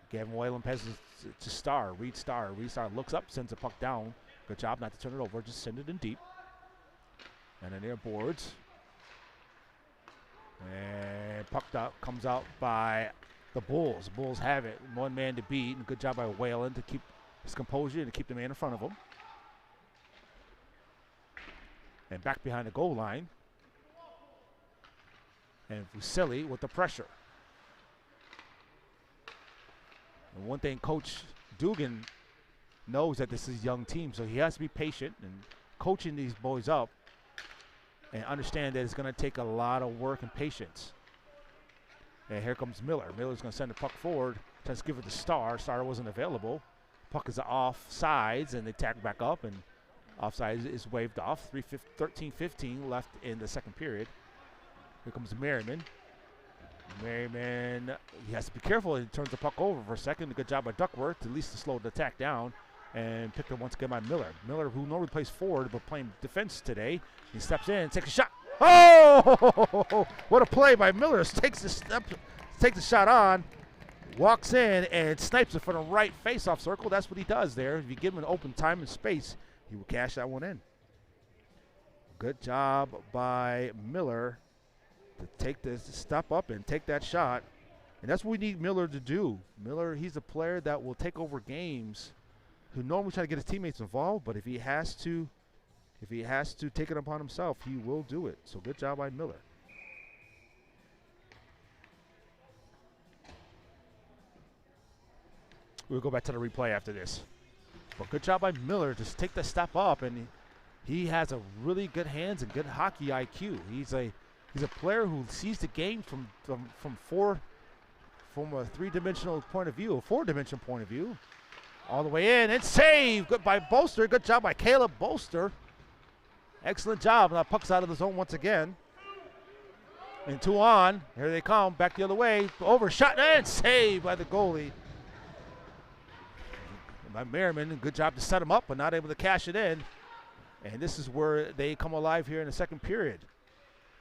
Gavin Whalen passes to Starr. Reed Starr looks up, sends the puck down. Good job not to turn it over, just send it in deep. And then their boards. And puck comes out by the Bulls. The Bulls have it. One man to beat. And good job by Whalen to keep his composure and to keep the man in front of him. And back behind the goal line. And Fusilli with the pressure. And one thing Coach Dugan knows that this is a young team, so he has to be patient and coaching these boys up and understand that it's going to take a lot of work and patience. And here comes Miller. Miller's going to send the puck forward, tries to give it to Starr. Starr wasn't available. Puck is off sides, and they tack back up, and offside is waved off. 13-15 left in the second period. Here comes Merriman. Merriman, he has to be careful. He turns the puck over for a second. A good job by Duckworth, at least to slow the attack down. And picked up once again by Miller. Miller, who normally plays forward but playing defense today. He steps in and takes a shot. Oh! What a play by Miller. Takes the shot on, walks in, and snipes it from the right face-off circle. That's what he does there. If you give him an open time and space, he will cash that one in. Good job by Miller to take this, step up and take that shot. And that's what we need Miller to do. Miller, he's a player that will take over games, who normally try to get his teammates involved, but if he has to take it upon himself, he will do it. So good job by Miller. We'll go back to the replay after this. But good job by Miller to take the step up, and he has a really good hands and good hockey IQ. He's a player who sees the game from a three-dimensional point of view, a four-dimensional point of view. All the way in and save. Good by Bolster. Good job by Caleb Bolster. Excellent job. Now puck's out of the zone once again. And 2 on. Here they come. Back the other way. Over. Shot and save by the goalie. By Merriman. Good job to set him up, but not able to cash it in. And this is where they come alive here in the second period.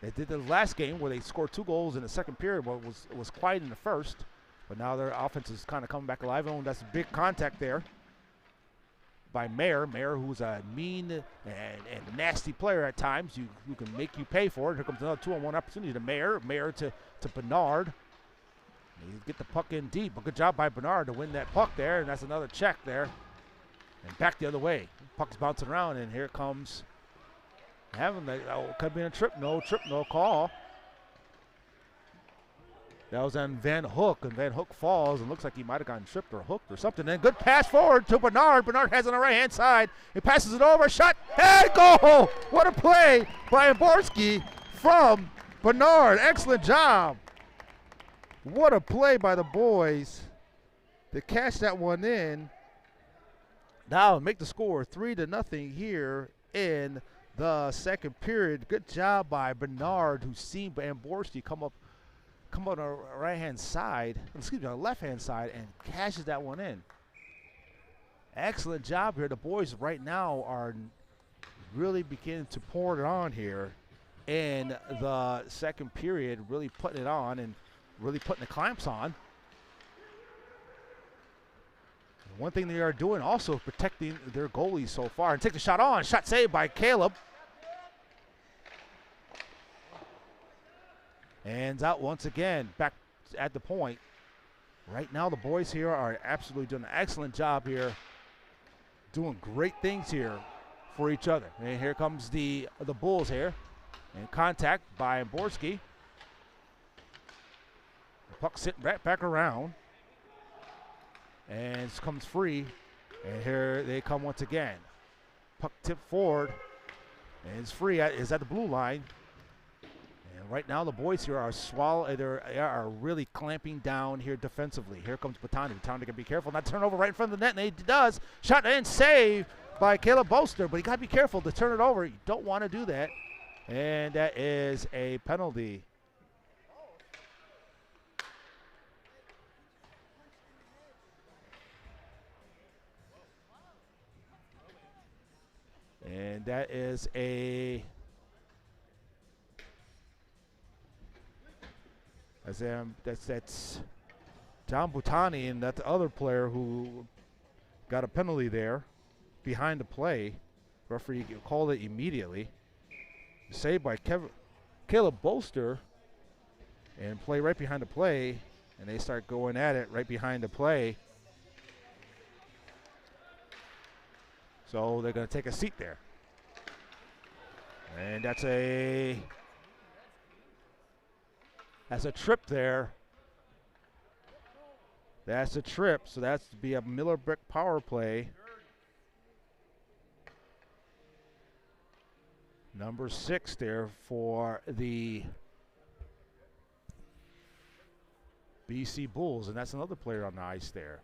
They did the last game where they scored 2 goals in the second period, but it was quiet in the first. But now their offense is kind of coming back alive. And that's a big contact there by Mayer. Mayer, who's a mean and nasty player at times. Who can make you pay for it. Here comes another 2-on-1 opportunity to Mayer. Mayer to Bernard. You get the puck in deep. But good job by Bernard to win that puck there. And that's another check there. And back the other way. Puck's bouncing around, and here comes having the could be a trip, no call. That was on Van Hook, and Van Hook falls and looks like he might have gotten tripped or hooked or something. And good pass forward to Bernard. Bernard has it on the right-hand side. He passes it over, shot, and goal! What a play by Borski from Bernard. Excellent job. What a play by the boys to catch that one in. Now make the score 3-0 here in the second period. Good job by Bernard, who's seen Amborski come up on the right-hand side, on the left-hand side, and cashes that one in. Excellent job here. The boys right now are really beginning to pour it on here in the second period, really putting it on and really putting the clamps on. One thing they are doing also is protecting their goalies so far. And take the shot on. Shot saved by Caleb. And out once again, back at the point. Right now the boys here are absolutely doing an excellent job here. Doing great things here for each other. And here comes the Bulls here. And contact by Borski. The puck sitting right back around. And it comes free, and here they come once again. Puck tipped forward, and it's free. Is at the blue line. And right now the boys here are really clamping down here defensively. Here comes Batani. Batani can be careful not to turn over right in front of the net, and he does. Shot and save by Caleb Bolster, but you got to be careful to turn it over. You don't want to do that, and that is a penalty. And that is that's John Butani, and that's the other player who got a penalty there behind the play. Referee called it immediately. Saved by Caleb Bolster, and play right behind the play, and they start going at it right behind the play. So they're going to take a seat there. And that's a trip there. That's a trip, so that's to be a Miller Brick power play. Number 6 there for the BC Bulls, and that's another player on the ice there.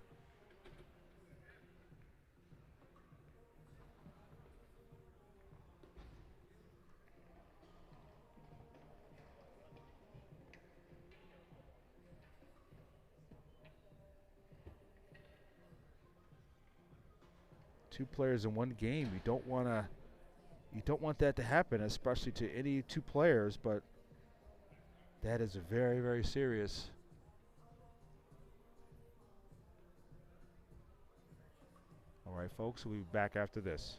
Two players in one game. You don't want that to happen, especially to any two players, but that is very, very serious. All right, folks, we'll be back after this.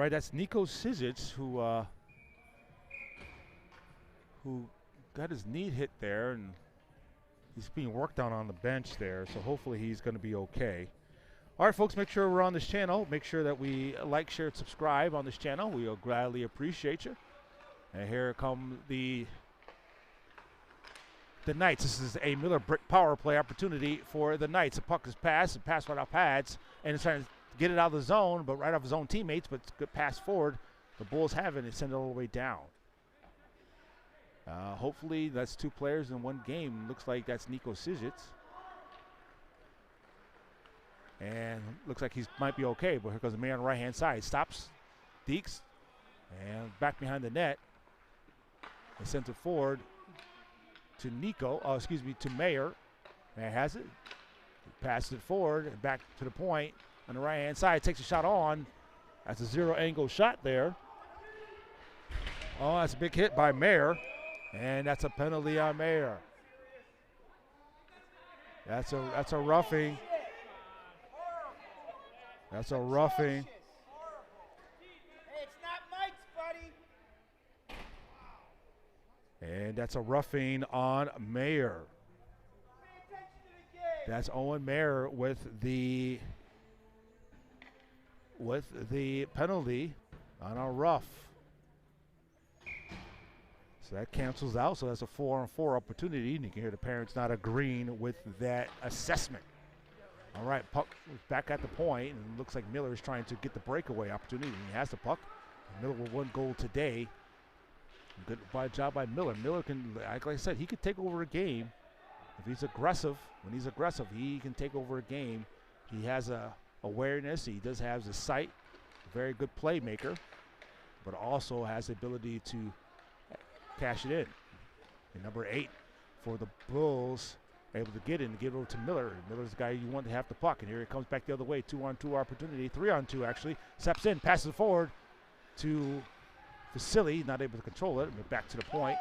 right, that's Nico Sizic who got his knee hit there, and he's being worked on the bench there, so hopefully he's going to be okay. All right, folks, make sure we're on this channel. Make sure that we like, share, and subscribe on this channel. We'll gladly appreciate you. And here come the Knights. This is a Miller Brick power play opportunity for the Knights. The puck is passed right off pads, and it's trying to get it out of the zone, but right off his own teammates, but it's good pass forward. The Bulls have it and send it all the way down. Hopefully that's 2 players in one game. Looks like that's Nico Sizic. And looks like he might be okay, but here goes the man on the right-hand side. Stops, dekes, and back behind the net. They sent it forward to to Mayer. Mayer has it. He passes it forward and back to the point on the right-hand side. Takes a shot on. That's a zero-angle shot there. Oh, that's a big hit by Mayer. And that's a penalty on Mayer. That's a roughing. That's a roughing. Hey, it's not Mike's, buddy. And that's a roughing on Mayer. That's Owen Mayer with the penalty on a rough. So that cancels out, so that's a 4-on-4 opportunity, and you can hear the parents not agreeing with that assessment. All right, puck back at the point, and it looks like Miller is trying to get the breakaway opportunity. He has the puck. Miller with 1 goal today. Good job by Miller. Miller can, like I said, he could take over a game. If he's aggressive, when he's aggressive, he can take over a game. He has a awareness. He does have the sight. A very good playmaker, but also has the ability to cash it in. And number 8 for the Bulls, able to get in and give it over to Miller. Miller's the guy you want to have the puck, and here it comes back the other way. 2-on-2 opportunity, 3-on-2 actually. Steps in, passes it forward to Vasily, not able to control it, but back to the point.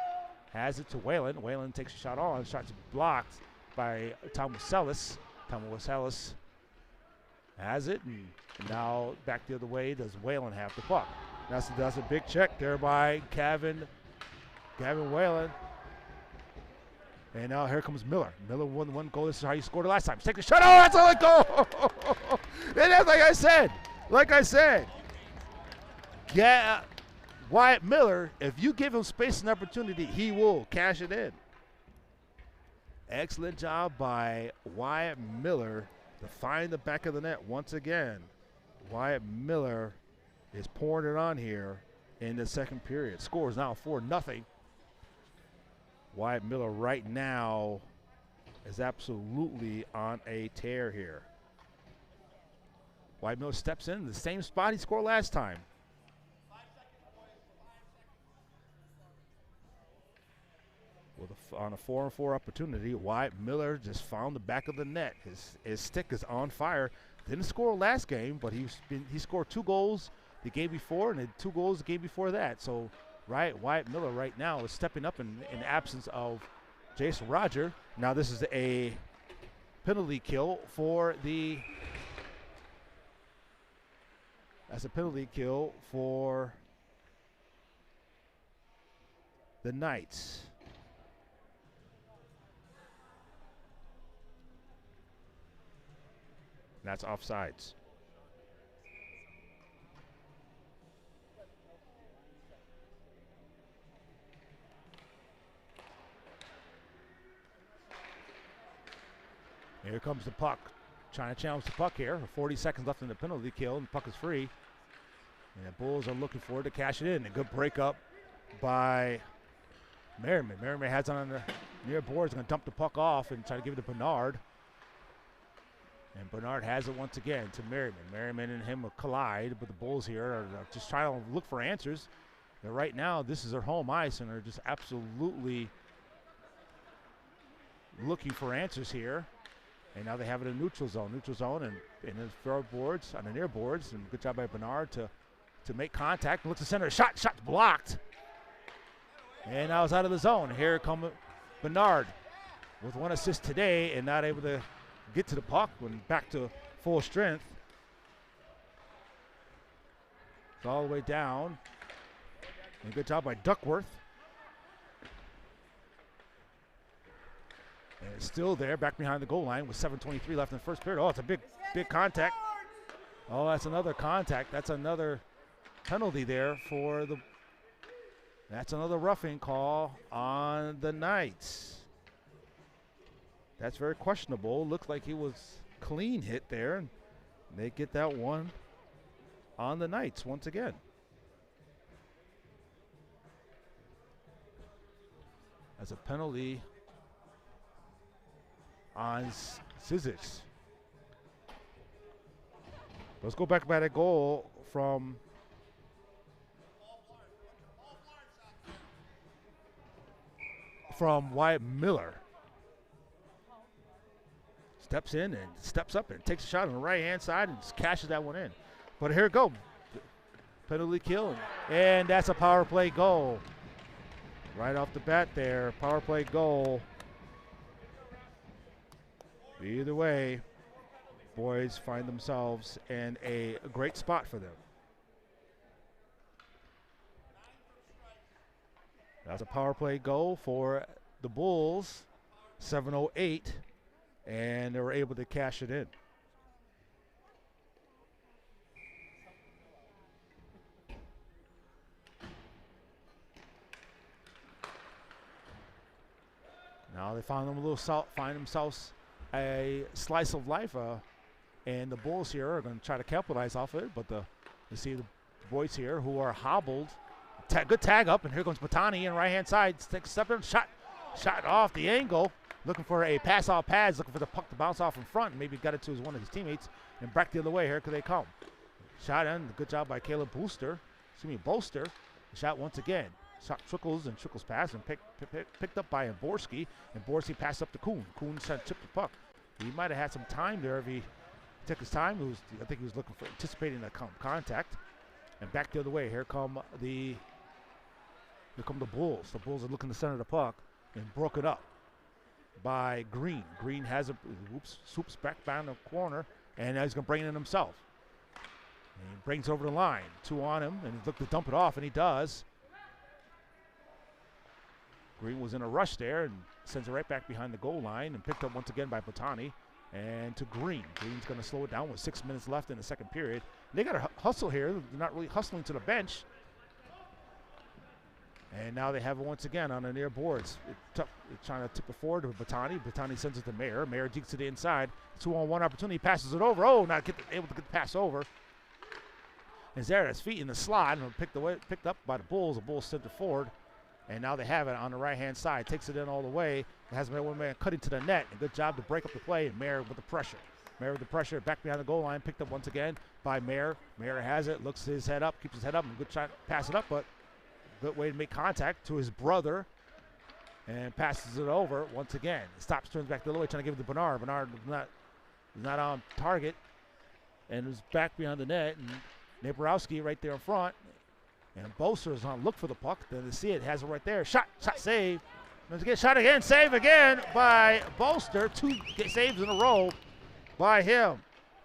Has it to Whalen. Whalen takes a shot on. Shot's blocked by Tom Waselis. Tom Waselis has it, and now back the other way. Does Whalen have the puck? That's a big check there by Gavin Whalen. And now here comes Miller. Miller won 1 goal. This is how he scored it last time. Take the shot. Oh, that's a goal. And that's like I said. Yeah, Wyatt Miller, if you give him space and opportunity, he will cash it in. Excellent job by Wyatt Miller to find the back of the net once again. Wyatt Miller is pouring it on here in the second period. Score is now 4-0. Wyatt Miller right now is absolutely on a tear here. Wyatt Miller steps in the same spot he scored last time. On a 4-on-4 opportunity, Wyatt Miller just found the back of the net. His stick is on fire. Didn't score last game, but he scored 2 goals the game before and then 2 goals the game before that. So Wyatt Miller right now is stepping up in absence of Jason Roger. Now this is a penalty kill for the. That's a penalty kill for the Knights. That's offsides. Here comes the puck. Trying to challenge the puck here. 40 seconds left in the penalty kill, and the puck is free. And the Bulls are looking for it to cash it in. A good breakup by Merriman. Merriman has it on the near boards. Going to dump the puck off and try to give it to Bernard. And Bernard has it once again to Merriman. Merriman and him will collide, but the Bulls here are just trying to look for answers. And right now, this is their home ice, and they're just absolutely looking for answers here. And now they have it in neutral zone and in the far boards, on the near boards. And good job by Bernard to make contact. Looks to center. Shot's blocked. And now it's out of the zone. Here comes Bernard with 1 assist today and not able to get to the puck when back to full strength. It's all the way down. And good job by Duckworth. And it's still there, back behind the goal line with 7:23 left in the first period. Oh, it's a big contact. Oh, that's another contact. That's another penalty there for the. That's another roughing call on the Knights. That's very questionable. Looks like he was clean hit there. And they get that one on the Knights once again. As a penalty on Cizics. Let's go back by that goal from Wyatt Miller. Steps in and steps up and takes a shot on the right-hand side and just cashes that one in. But here it goes. Penalty kill. And that's a power play goal. Right off the bat there, power play goal. Either way, boys find themselves in a great spot for them. That's a power play goal for the Bulls, 7:08, and they were able to cash it in. Now they find themselves a slice of life, and the Bulls here are going to try to capitalize off it. But you see the boys here who are hobbled. Good tag up, and here comes Batani on the right-hand side. Takes a step in, shot off the angle. Looking for a pass off pads, looking for the puck to bounce off in front. Maybe got it to one of his teammates, and back the other way. Here could they come? Shot in. Good job by Caleb Bolster. Shot once again. Shot trickles pass and picked up by Borski, and Borski passed up to Kuhn. Kuhn tried to chip the puck. He might have had some time there if he took his time. I think he was anticipating the contact. And back the other way. Here come the Bulls. The Bulls are looking to center the puck and broke it up by Green. Green has swoops back down the corner, and now he's going to bring it in himself. And he brings over the line. 2 on him, and he's looking to dump it off, and he does. Green was in a rush there and sends it right back behind the goal line and picked up once again by Batani and to Green. Green's going to slow it down with 6 minutes left in the second period. They got to hustle here. They're not really hustling to the bench. And now they have it once again on the near boards. It's trying to tip it forward to Batani. Batani sends it to Mayer. Mayer jigs to the inside. 2-on-1 opportunity. Passes it over. Oh, not able to get the pass over. And there, his feet in the slot and picked up by the Bulls. The Bulls sent it forward. And now they have it on the right-hand side. Takes it in all the way. It has one man cutting to the net. A good job to break up the play. And Mayer with the pressure. Mayer with the pressure. Back behind the goal line. Picked up once again by Mayer. Mayer has it. Looks his head up. Keeps his head up. And good try to pass it up. But good way to make contact to his brother. And passes it over once again. Stops, turns back the other way. Trying to give it to Bernard. Bernard is not on target. And is back behind the net. And Naporowski right there in front. And Bolster is on look for the puck. Then they see it, has it right there. Shot, save. Let's get shot again, save again by Bolster. 2 saves in a row by him.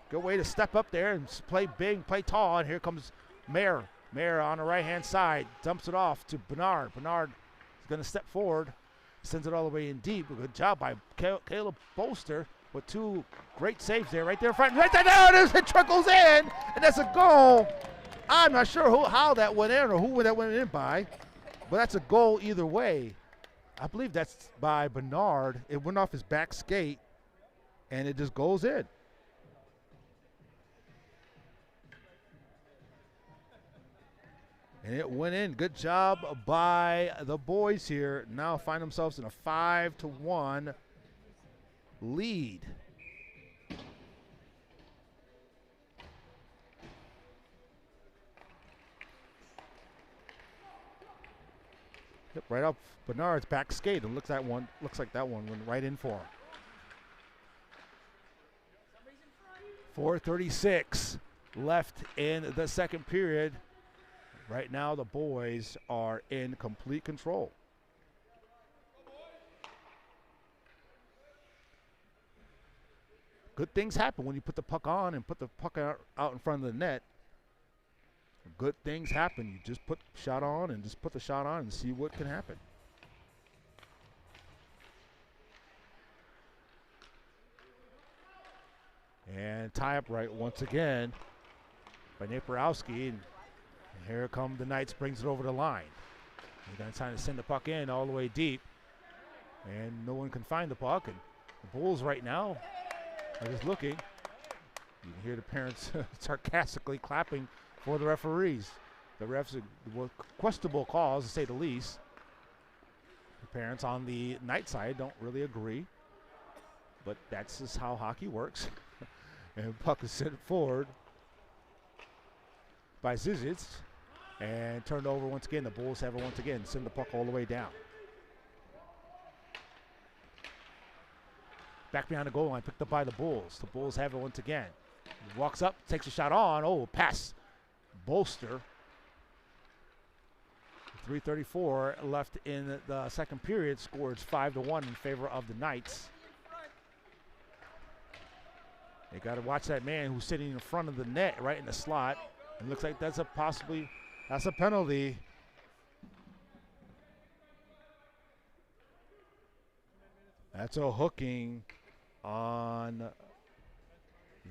Good way to step up there and play big, play tall. And here comes Mayer. Mayer on the right-hand side. Dumps it off to Bernard. Bernard is going to step forward. Sends it all the way in deep. Good job by Caleb Bolster with 2 great saves there. Right there in front. Right there, it is. It trickles in. And that's a goal. I'm not sure how that went in or who that went in by, but that's a goal either way. I believe that's by Bernard. It went off his back skate, and it just goes in. And it went in. Good job by the boys here. Now find themselves in a 5-1 lead. Yep, right up Bernard's back skate, and looks like that one went right in for him. 4:36 left in the second period. Right now, the boys are in complete control. Good things happen when you put the puck on and put the puck out in front of the net. good things happen. You just put shot on and just put the shot on and see what can happen. And tie up right once again by Naporowski. And here come the Knights, brings it over the line. They're going to try to send the puck in all the way deep. And no one can find the puck. And the Bulls right now are just looking. You can hear the parents sarcastically clapping for the referees. The refs were questionable calls, to say the least. The parents on the Knight side don't really agree. But that's just how hockey works. And puck is sent forward by Zizic and turned over once again. The Bulls have it once again. Send the puck all the way down. Back behind the goal line, picked up by the Bulls. The Bulls have it once again. Walks up, takes a shot on. Oh, pass. Bolster. 3:34 left in the second period. Scores 5-1 in favor of the Knights. They got to watch that man who's sitting in front of the net, right in the slot. It looks like that's a penalty. That's a hooking on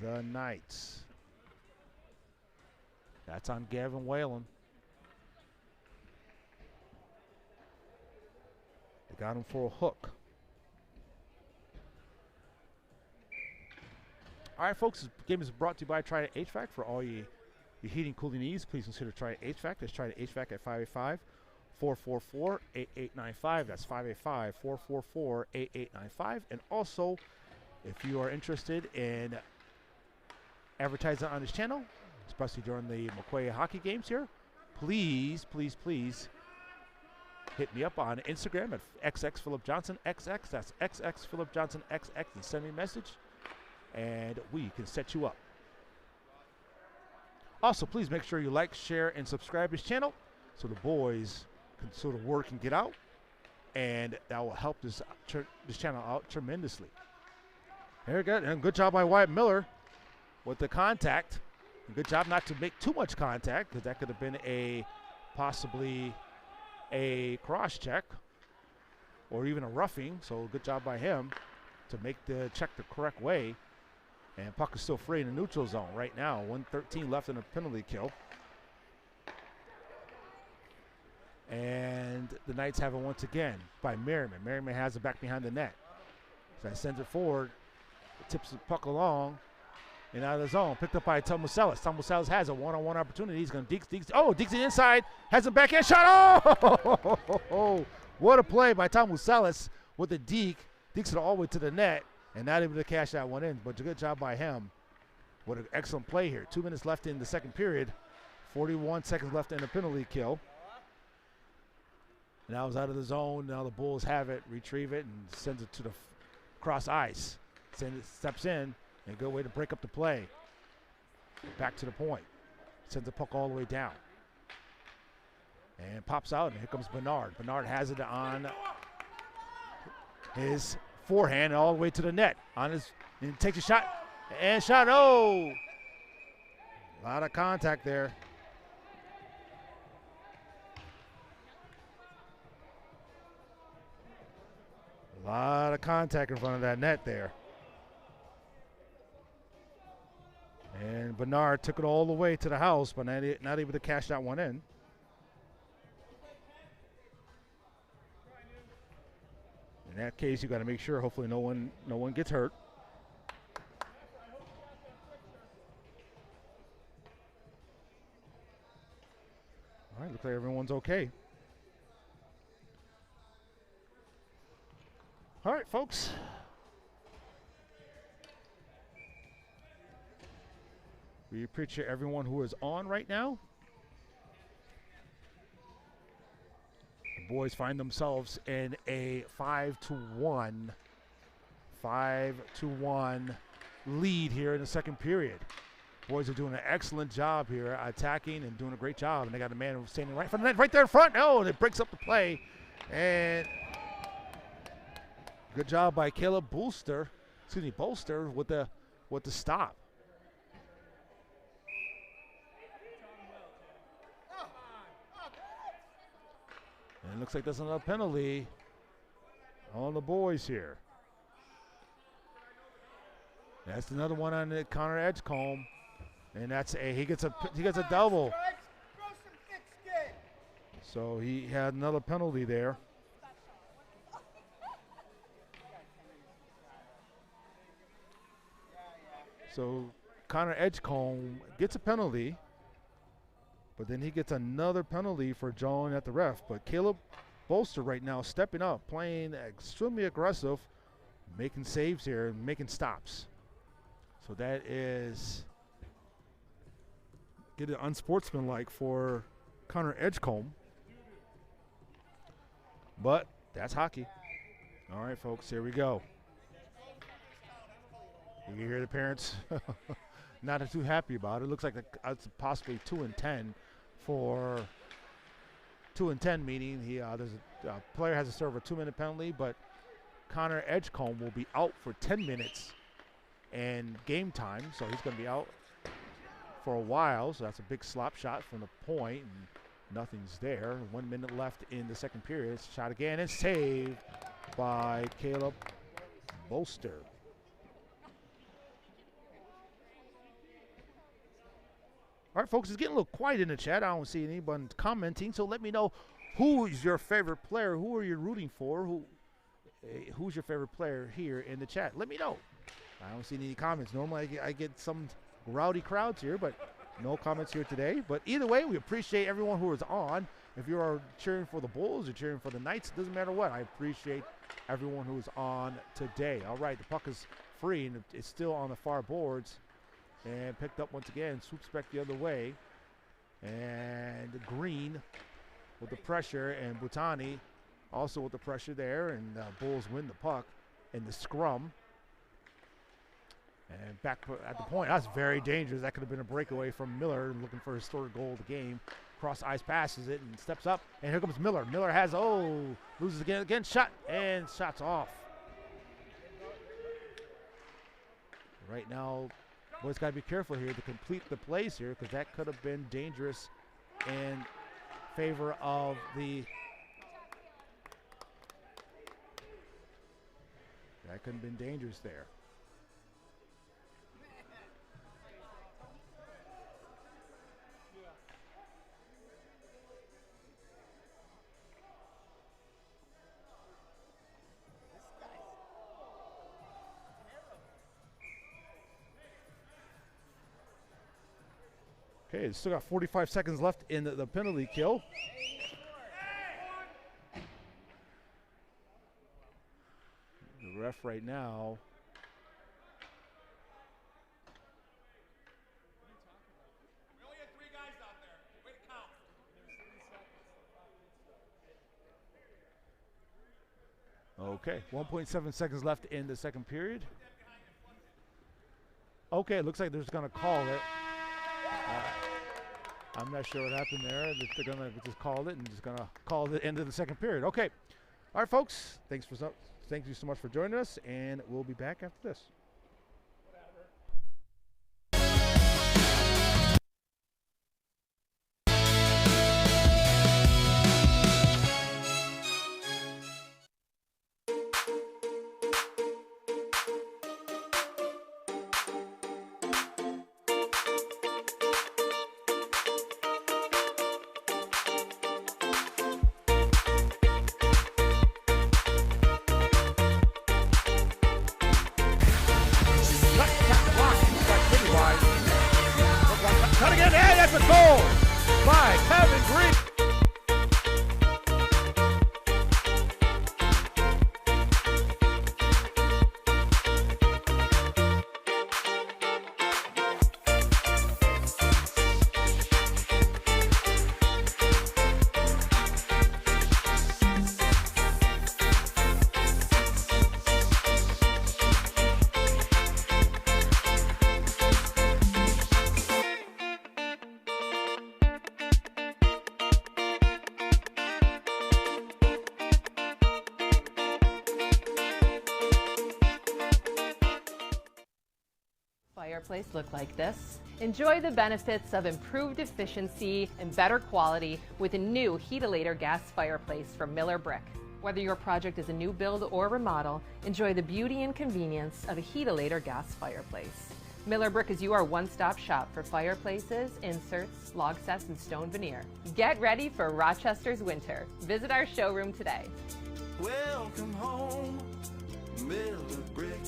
the Knights. That's on Gavin Whalen. They got him for a hook. All right, folks, this game is brought to you by Trident HVAC. For all your heating, cooling needs, please consider Trident HVAC. That's Trident HVAC at 585-444-8895. That's 585-444-8895. And also, if you are interested in advertising on this channel, especially during the McQ hockey games here, please, please, please hit me up on Instagram at XXPhilipJohnson, XX. That's XXPhilipJohnson, XX, and send me a message, and we can set you up. Also, please make sure you like, share, and subscribe to this channel so the boys can sort of work and get out, and that will help this channel out tremendously. Very good, and good job by Wyatt Miller with the contact. Good job not to make too much contact, because that could have been possibly a cross check or even a roughing. So good job by him to make the check the correct way. And puck is still free in the neutral zone right now. 1:13 left in a penalty kill. And the Knights have it once again by Merriman. Merriman has it back behind the net. So he sends it forward, tips the puck along, and out of the zone. Picked up by Tom Muselis. Tom Muselis has a one-on-one opportunity. He's going to Deeks. Oh, Deeks inside. Has a backhand shot. Oh! What a play by Tom Muselis with the Deke. Deeks it all the way to the net and not able to cash that one in. But a good job by him. What an excellent play here. 2 minutes left in the second period. 41 seconds left in the penalty kill. Now it's out of the zone. Now the Bulls have it, retrieve it, and sends it to the cross ice. Steps in, and a good way to break up the play. Back to the point. Sends the puck all the way down. And pops out, and here comes Bernard. Bernard has it on his forehand all the way to the net. And takes a shot, and shot, oh! A lot of contact there. A lot of contact in front of that net there. And Bernard took it all the way to the house, but not able to cash that one in. In that case, you got to make sure, hopefully, no one gets hurt. All right, looks like everyone's okay. All right, folks. We appreciate everyone who is on right now. The boys find themselves in a 5-1 lead here in the second period. Boys are doing an excellent job here, attacking and doing a great job. And they got a man standing right in front of the net, right there in front. Oh, and it breaks up the play. And good job by Caleb Bolster with the stop. And it looks like there's another penalty on the boys here. That's another one on the Connor Edgecombe. And that's he gets a double. Throw some thick skin. So he had another penalty there. So Connor Edgecombe gets a penalty, but then he gets another penalty for jawing at the ref. But Caleb Bolster right now stepping up, playing extremely aggressive, making saves here and making stops. So that is getting unsportsmanlike for Connor Edgecombe. But that's hockey. All right, folks, here we go. You can hear the parents not too happy about it. It looks like it's possibly 2-10 for 2-10, meaning there's a player has to serve a 2-minute penalty, but Connor Edgecombe will be out for 10 minutes and game time, so he's going to be out for a while. So that's a big slop shot from the point, and nothing's there. 1 minute left in the second period. Shot again and saved by Caleb Bolster. All right, folks, it's getting a little quiet in the chat. I don't see anyone commenting, so let me know who is your favorite player. Who are you rooting for? Who's your favorite player here in the chat? Let me know. I don't see any comments. Normally I get some rowdy crowds here, but no comments here today. But either way, we appreciate everyone who is on. If you are cheering for the Bulls or cheering for the Knights, it doesn't matter what. I appreciate everyone who is on today. All right, the puck is free, and it's still on the far boards. And picked up once again, swoops back the other way. And Green with the pressure, and Butani also with the pressure there. And Bulls win the puck in the scrum. And back at the point, that's very dangerous. That could have been a breakaway from Miller, looking for his third goal of the game. Cross ice passes it and steps up. And here comes Miller. Miller has, loses again, shot, and shots off. Right now, boys got to be careful here to complete the plays here, because that could have been dangerous in favor of the. That could have been dangerous there. Okay, still got 45 seconds left in the penalty kill. The ref right now. We only had 3 guys out there. Way to count. Okay, 1.7 seconds left in the second period. Okay, it looks like they're just going to call it. I'm not sure what happened there. They're going to just call it and just going to call the end of the second period. Okay. All right, folks. Thank you so much for joining us, and we'll be back after this. Cut again, and that's a goal by Kevin Green. fireplace look like this. Enjoy the benefits of improved efficiency and better quality with a new Heatilator gas fireplace from Miller Brick. Whether your project is a new build or remodel, enjoy the beauty and convenience of a Heatilator gas fireplace. Miller Brick is your one-stop shop for fireplaces, inserts, log sets, and stone veneer. Get ready for Rochester's winter. Visit our showroom today. Welcome home, Miller Brick.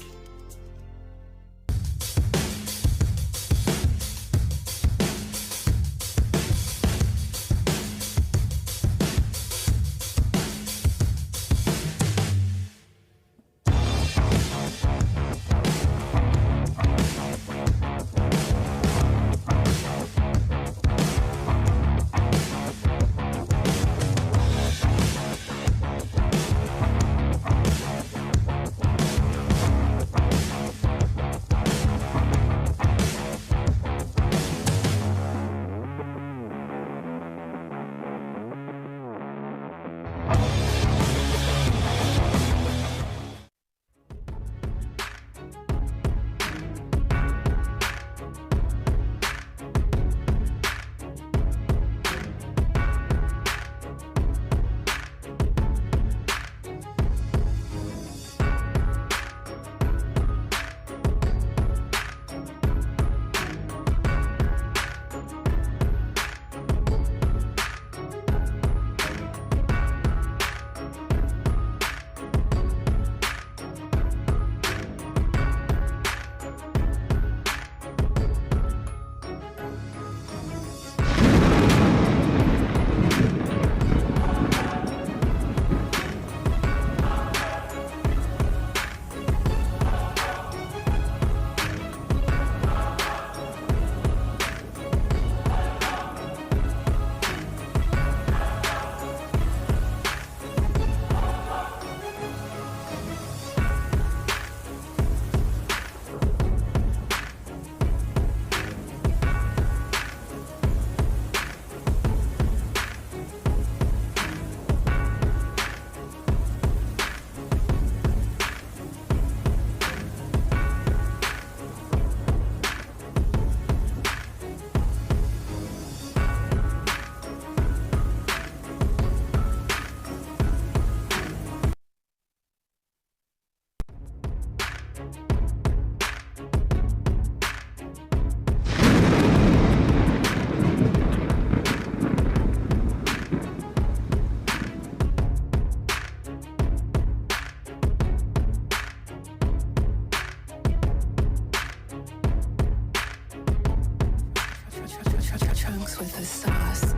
Trunks with the sauce.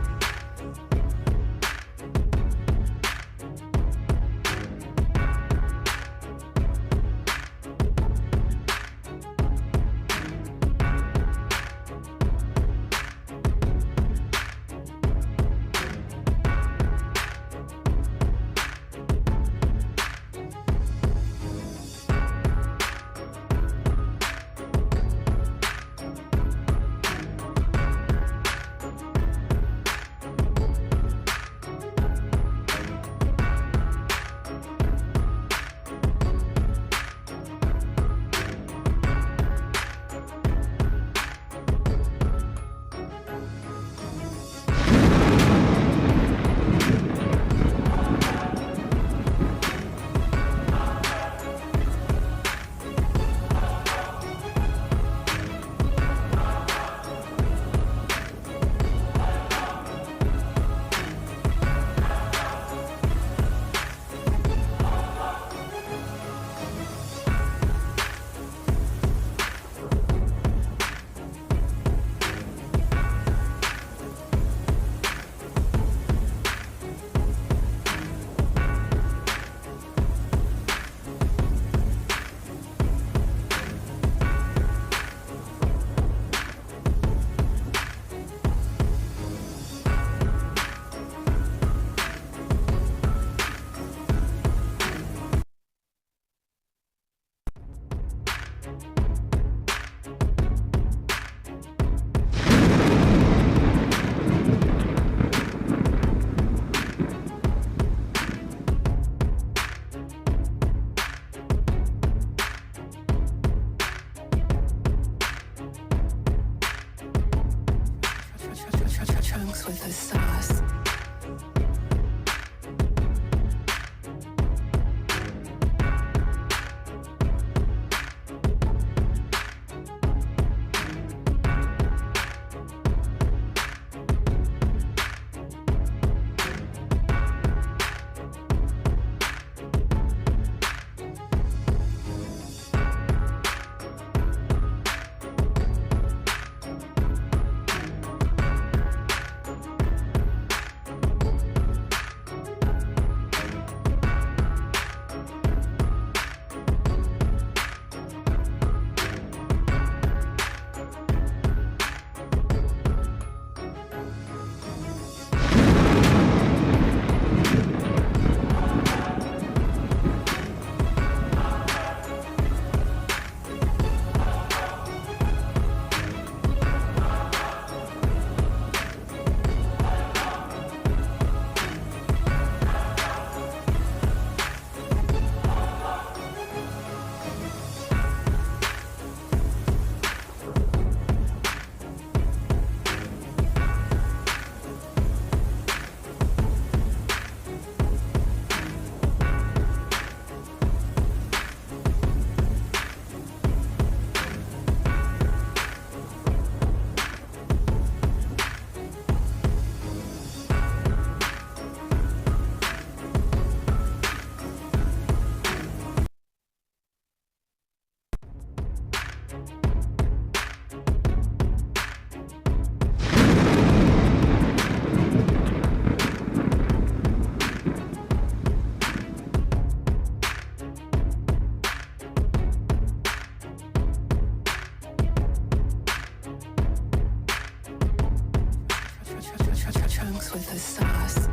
trunks with the sauce. Trunks with the sauce.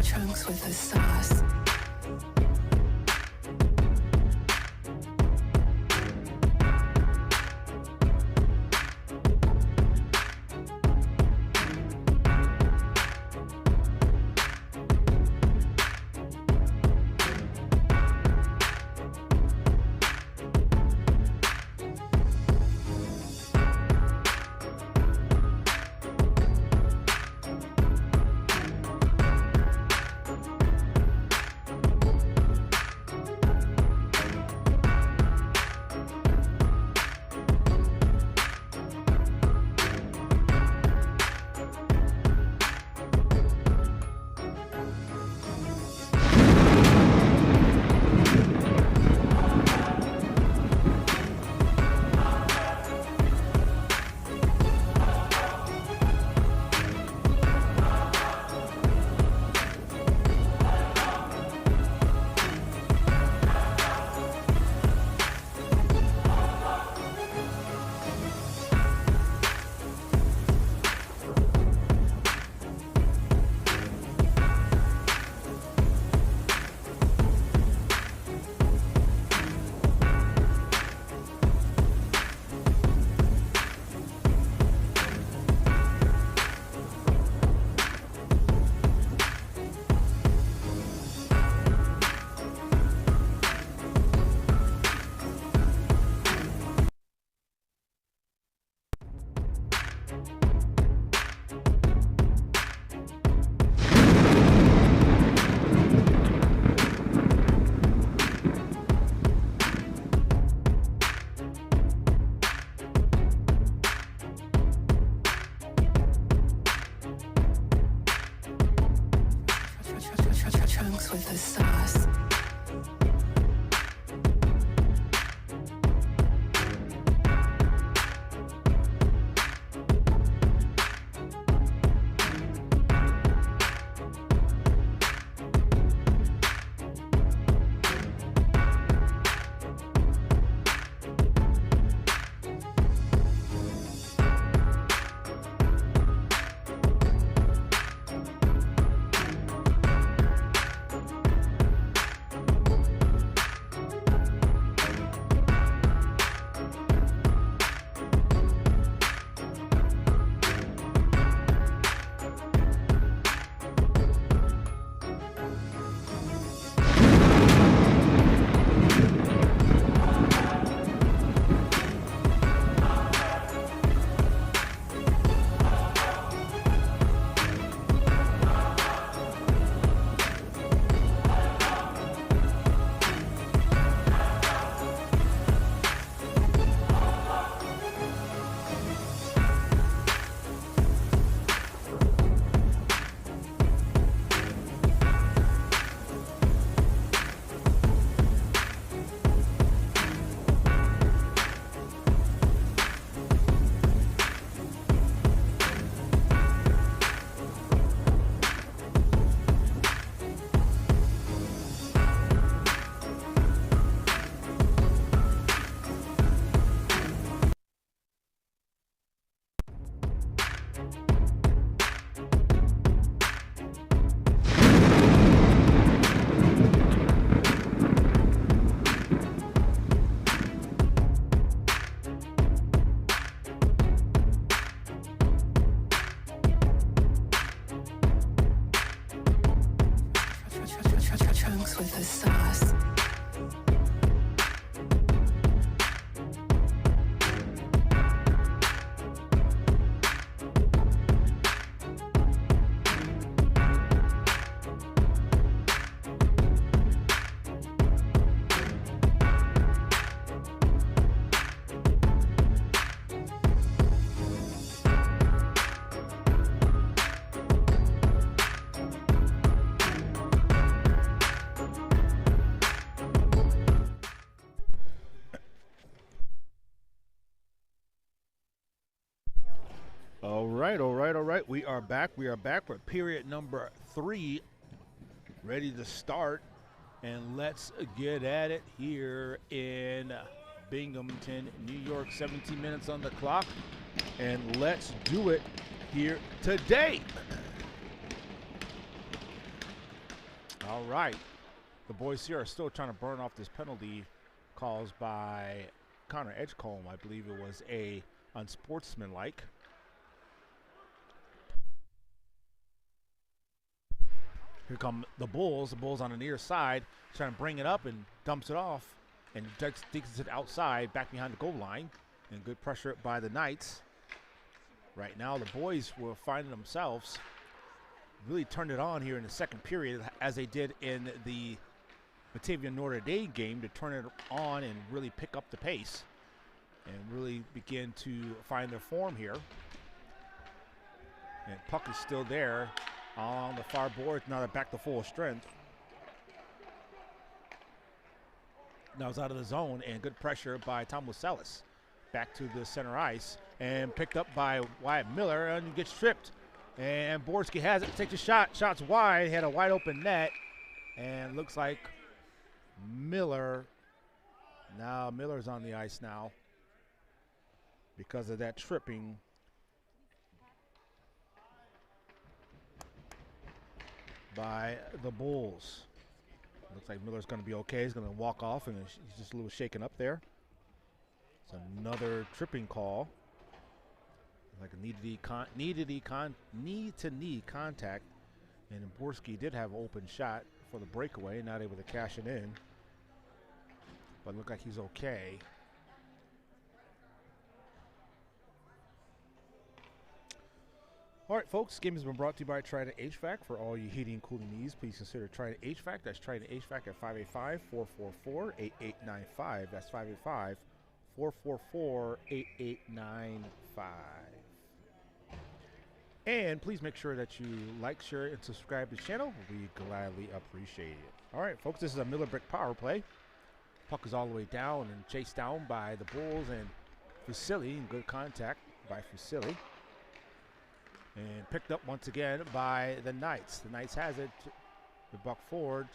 Trunks with the sauce. chunks with the sauce. Chunks with the sauce. All right. We are back. We are back for period number 3, ready to start. And let's get at it here in Binghamton, New York. 17 minutes on the clock. And let's do it here today. All right. The boys here are still trying to burn off this penalty caused by Connor Edgecombe. I believe it was a unsportsmanlike. Here come the Bulls. The Bulls on the near side, trying to bring it up and dumps it off. And digs it outside, back behind the goal line. And good pressure by the Knights. Right now, the boys will find themselves really turned it on here in the second period, as they did in the Batavia Notre Dame game, to turn it on and really pick up the pace and really begin to find their form here. And puck is still there on the far board. Now they're back to full strength. Now it's out of the zone, and good pressure by Tom Lascelles. Back to the center ice and picked up by Wyatt Miller and gets tripped. And Borski has it, takes a shot. Shot's wide, had a wide open net, and looks like Miller. Now Miller's on the ice now because of that tripping. By the Bulls. Looks like Miller's going to be okay. He's going to walk off, and he's just a little shaken up there. It's another tripping call. Like a knee-to-knee contact. And Borski did have an open shot for the breakaway, not able to cash it in. But looked like he's okay. All right, folks, this game has been brought to you by Trident HVAC. For all your heating and cooling needs, please consider Trident HVAC. That's Trident HVAC at 585-444-8895. That's 585-444-8895. And please make sure that you like, share, and subscribe to the channel. We gladly appreciate it. All right, folks, this is a Miller Brick power play. Puck is all the way down and chased down by the Bulls and Fusilli in good contact by Fusilli. And picked up once again by the Knights. The Knights has it. The buck forward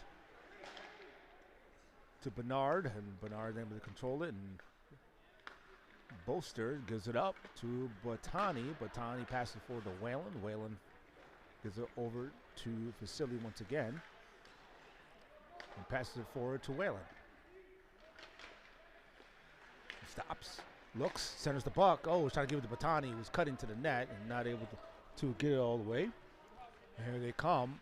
to Bernard, and Bernard able to control it, and Bolster gives it up to Botani. Botani passes forward to Whalen. Whalen gives it over to Fusilli once again, and passes it forward to Whalen. Stops, looks, centers the puck. Oh, was trying to give it to Botani. He was cutting to the net and not able to get it all the way. And here they come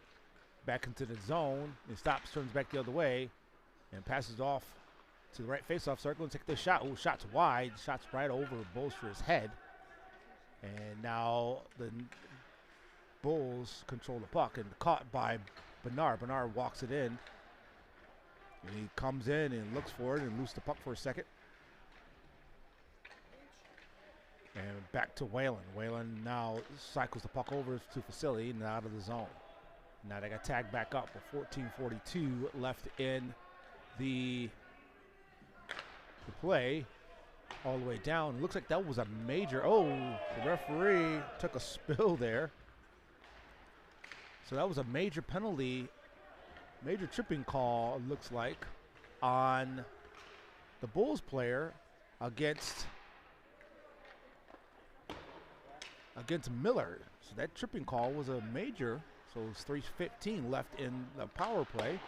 back into the zone. He stops, turns back the other way, and passes off to the right face-off circle and take the shot. Oh, shot's wide. Shot's right over Bolster's head. And now the Bulls control the puck and caught by Bernard. Bernard walks it in. And he comes in and looks for it and loses the puck for a second. And back to Whalen. Whalen now cycles the puck over to Fusilli and out of the zone. Now they got tagged back up with 14:42 left in the play, all the way down. Looks like that was a major, the referee took a spill there. So that was a major penalty, major tripping call, it looks like, on the Bulls player against Miller. So that tripping call was a major, so it was 3:15 left in the power play.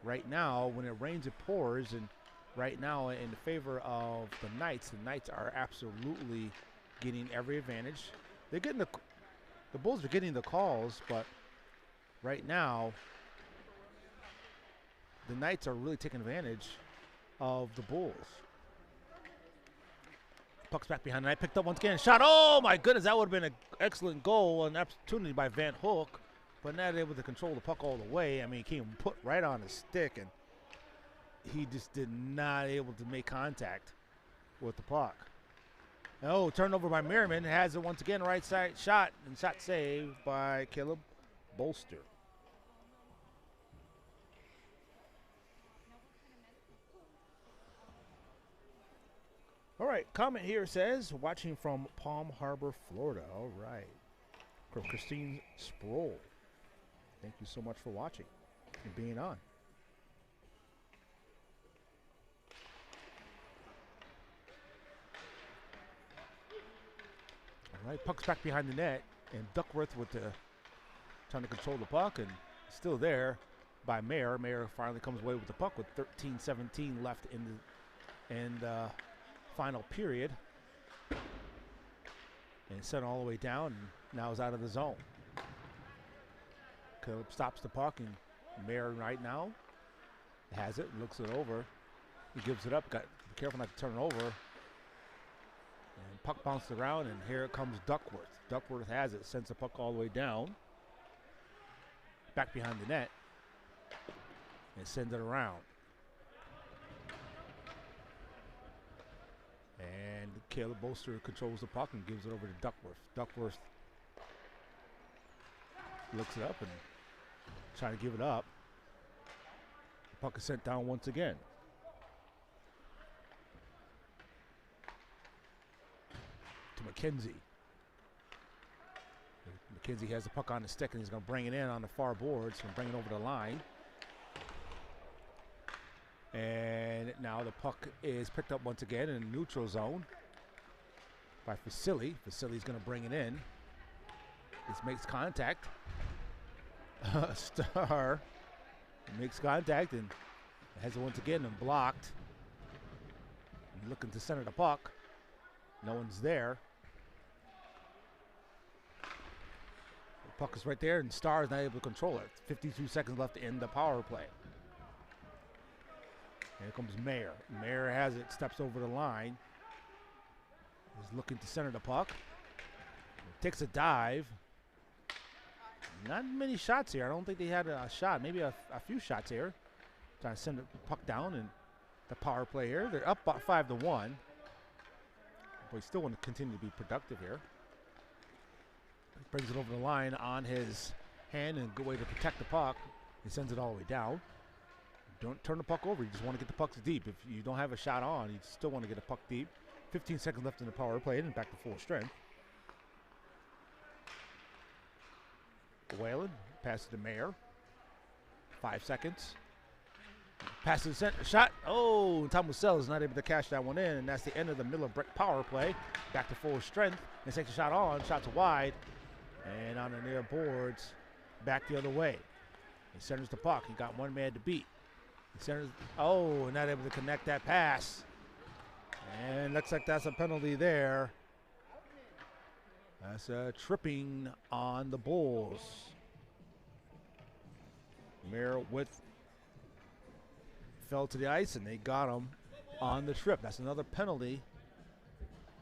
Right now, when it rains, it pours, and right now, in favor of the Knights are absolutely getting every advantage. They're getting the Bulls are getting the calls, but right now, the Knights are really taking advantage of the Bulls. Puck's back behind the net, picked up once again, shot. Oh my goodness, that would have been an excellent goal, an opportunity by Van Hook, but not able to control the puck all the way. I mean, he came put right on his stick, and he just did not able to make contact with the puck. Oh, turnover by Merriman. Has it once again, right side shot, and shot saved by Caleb Bolster. All right, comment here says, watching from Palm Harbor, Florida. All right. From Christine Sproul. Thank you so much for watching and being on. All right, puck's back behind the net, and Duckworth with trying to control the puck, and still there by Mayer. Mayer finally comes away with the puck with 13:17 left in the final period, and sent all the way down, and now is out of the zone. Caleb stops the puck, and Mayer right now has it, looks it over. He gives it up. Got to be careful not to turn it over. And puck bounced around, and here comes Duckworth. Duckworth has it, sends the puck all the way down, back behind the net, and sends it around. And Caleb Bolster controls the puck and gives it over to Duckworth. Duckworth looks it up and trying to give it up. The puck is sent down once again. To McKenzie. McKenzie has the puck on the stick, and he's going to bring it in on the far boards and bring it over the line. And now the puck is picked up once again in the neutral zone by Fusilli. Fusilli's going to bring it in. This makes contact. Star makes contact and has it once again and blocked. And looking to center the puck. No one's there. The puck is right there, and Star is not able to control it. 52 seconds left in the power play. Here comes Mayer. Mayer has it, steps over the line. Is looking to center the puck. Takes a dive. Not many shots here. I don't think they had a shot. Maybe a few shots here. Trying to send the puck down, and the power play here. They're up about 5-1. But we still want to continue to be productive here. Brings it over the line on his hand and a good way to protect the puck. He sends it all the way down. Don't turn the puck over. You just want to get the pucks deep. If you don't have a shot on, you still want to get a puck deep. 15 seconds left in the power play and back to full strength. Whalen passes to Mayer. 5 seconds. Passes to center. Shot. Oh, Tom Mussel is not able to cash that one in, and that's the end of the Miller Brick power play. Back to full strength. And takes a shot on. Shots wide. And on the near boards, back the other way. He centers the puck. He got one man to beat. He centers. Oh, not able to connect that pass. And looks like that's a penalty there. That's a tripping on the Bulls. Mayer fell to the ice, and they got him on the trip. That's another penalty.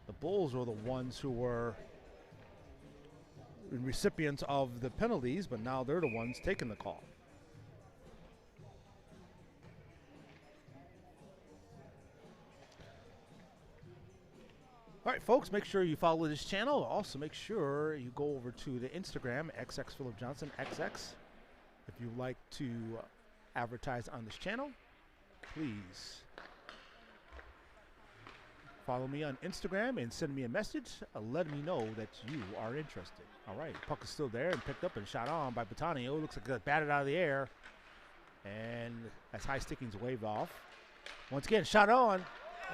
The Bulls were the ones who were recipients of the penalties, but now they're the ones taking the call. All right, folks, make sure you follow this channel. Also, make sure you go over to the Instagram, XX Philip Johnson, XX. If you'd like to advertise on this channel, please follow me on Instagram and send me a message letting me know that you are interested. All right, puck is still there and picked up and shot on by Batanio. Looks like it got batted out of the air. And as high sticking's waved off. Once again, shot on.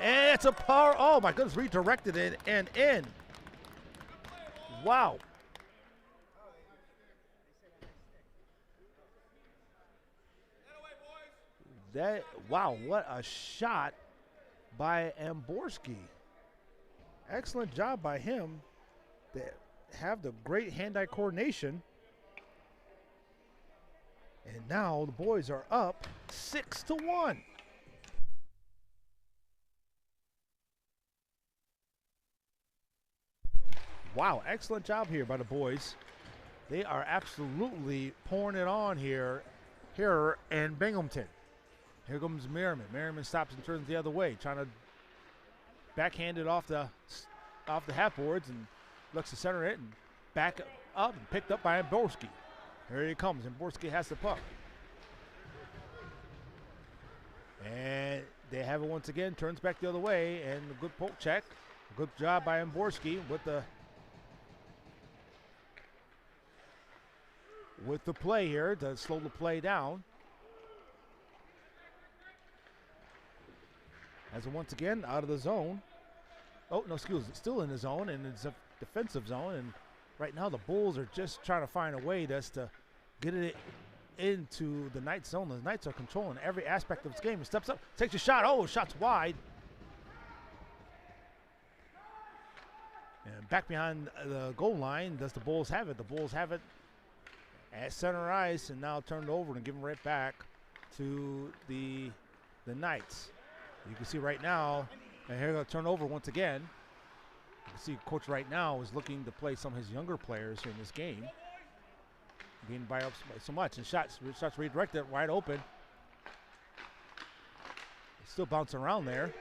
And it's a power. Oh, my goodness, redirected it and in. Wow. Wow, what a shot by Amborski. Excellent job by him to have the great hand-eye coordination. And now the boys are up 6-1. Wow, excellent job here by the boys. They are absolutely pouring it on here in Binghamton. Here comes Merriman. Merriman stops and turns the other way, trying to backhand it off the half boards and looks to center it and back up and picked up by Amborski. Here he comes. Amborski has the puck. And they have it once again. Turns back the other way and a good poke check. A good job by Amborski with the play here to slow the play down. As once again out of the zone. Oh, no, excuse me. Still in the zone, and it's a defensive zone. And right now the Bulls are just trying to find a way just to get it into the Knights zone. The Knights are controlling every aspect of this game. He steps up, takes a shot. Oh, shot's wide. And back behind the goal line, does the Bulls have it? The Bulls have it at center ice, and now turned over and give them right back to the Knights. You can see right now, and here they'll turn over once again. You can see Coach right now is looking to play some of his younger players here in this game. Being by up so much, and shots redirected wide open. Still bouncing around there.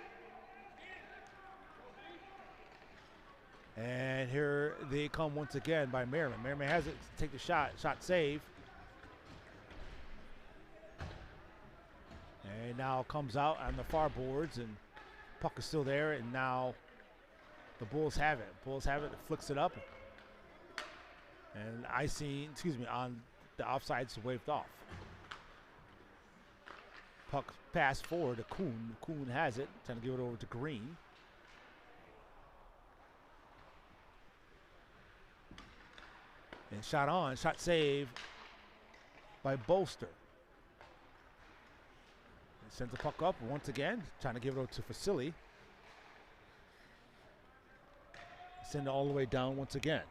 And here they come once again by Merriman. Merriman has it, take the shot save. And now comes out on the far boards, and puck is still there, and now the Bulls have it. Bulls have it, flicks it up. And on the offside's waved off. Puck pass forward to Kuhn. Kuhn has it, trying to give it over to Green. And shot save by Bolster. Sends the puck up once again, trying to give it over to Facili. Send it all the way down once again.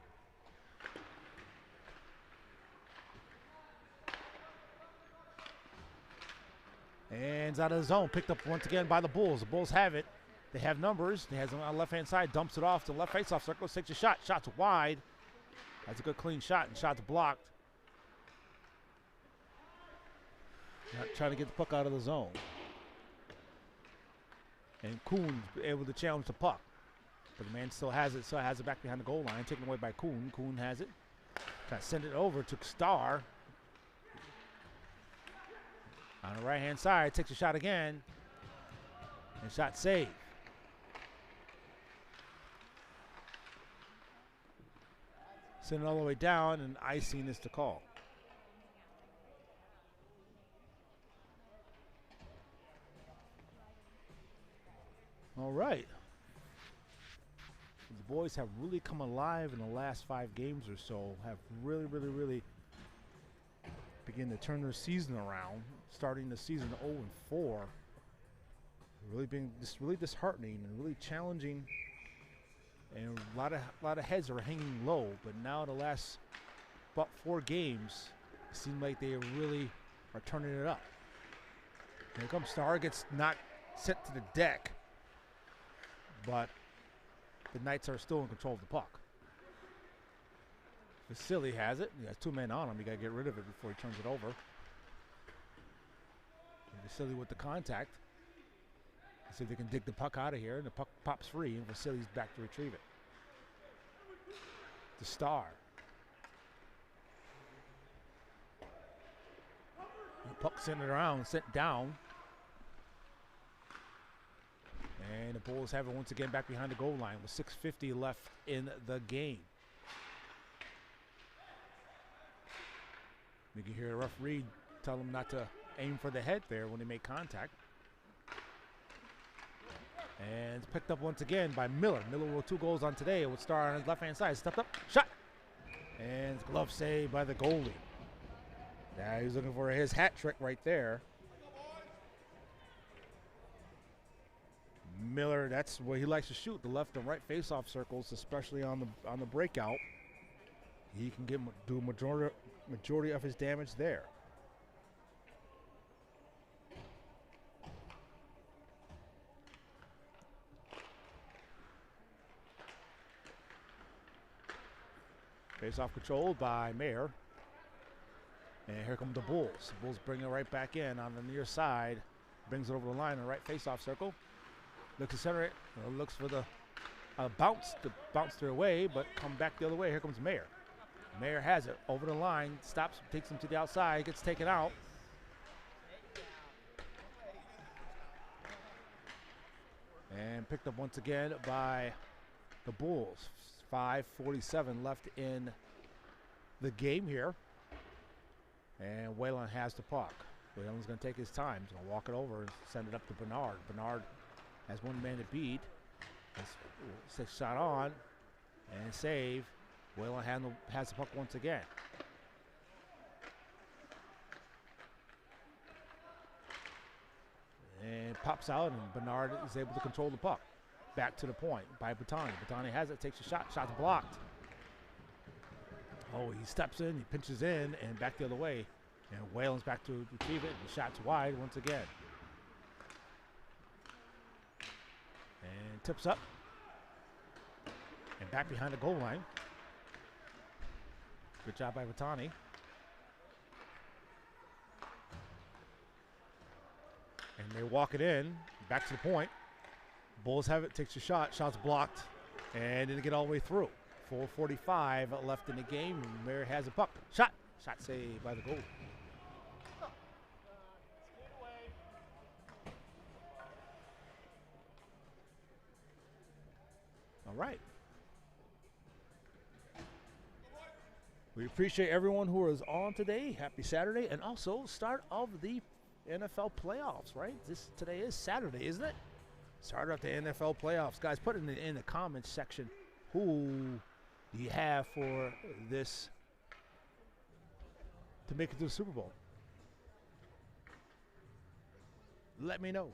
And it's out of the zone, picked up once again by the Bulls. The Bulls have it. They have numbers. He has it on the left-hand side, dumps it off to the left face-off circle, takes a shot. Shot's wide. That's a good clean shot, and shot's blocked. Not trying to get the puck out of the zone. And Kuhn's able to challenge the puck. But the man still has it back behind the goal line, taken away by Kuhn. Kuhn has it. Try to send it over to Star. On the right-hand side, takes a shot again. And shot saved. Send it all the way down, and icing is the call. All right. The boys have really come alive in the last 5 games or so, have really begin to turn their season around, starting the season 0-4. Really being really disheartening and really challenging, and a lot of heads are hanging low. But now the last about 4 games, it seems like they really are turning it up. Here comes Star, gets knocked, sent to the deck, but the Knights are still in control of the puck. Vasily has it. He has 2 men on him. You got to get rid of it before he turns it over. Vasily with the contact. See if they can dig the puck out of here, and the puck pops free, and Vasily's back to retrieve it. The Star. The puck sent it around, sent down. And the Bulls have it once again back behind the goal line with 6:50 left in the game. You can hear a referee tell them not to aim for the head there when they make contact. And it's picked up once again by Miller. Miller with 2 goals on today with Star on his left-hand side. Stepped up, shot. And glove save by the goalie. Now he's looking for his hat trick right there. Miller, that's what he likes to shoot, the left and right face-off circles, especially on the breakout. He can do majority of his damage there. Face-off controlled by Mayer. And here come the Bulls. The Bulls bring it right back in on the near side. Brings it over the line in the right face-off circle. Looks to center it. Looks for the bounce to bounce their way, but come back the other way. Here comes Mayer. Mayer has it over the line. Stops, takes him to the outside. Gets taken out. And picked up once again by the Bulls. 5:47 left in the game here. And Whalen has the puck. Whalen's going to take his time. He's going to walk it over and send it up to Bernard. Bernard has 1 man to beat. Has 6 shot on and save. Whalen has the puck once again. And pops out, and Bernard is able to control the puck. Back to the point by Batani. Batani has it, takes a shot. Shot's blocked. Oh, he steps in, he pinches in, and back the other way. And Whalen's back to retrieve it. The shot's wide once again. And tips up. And back behind the goal line. Good job by Batani. And they walk it in. Back to the point. Bulls have it, takes a shot. Shot's blocked. And didn't get all the way through. 4:45 left in the game. Mayer has a puck. Shot. Shot saved by the goal. All right. We appreciate everyone who is on today. Happy Saturday. And also start of the NFL playoffs, right? Today is Saturday, isn't it? Start of the NFL playoffs. Guys, put in the comments section who do you have for this to make it to the Super Bowl. Let me know.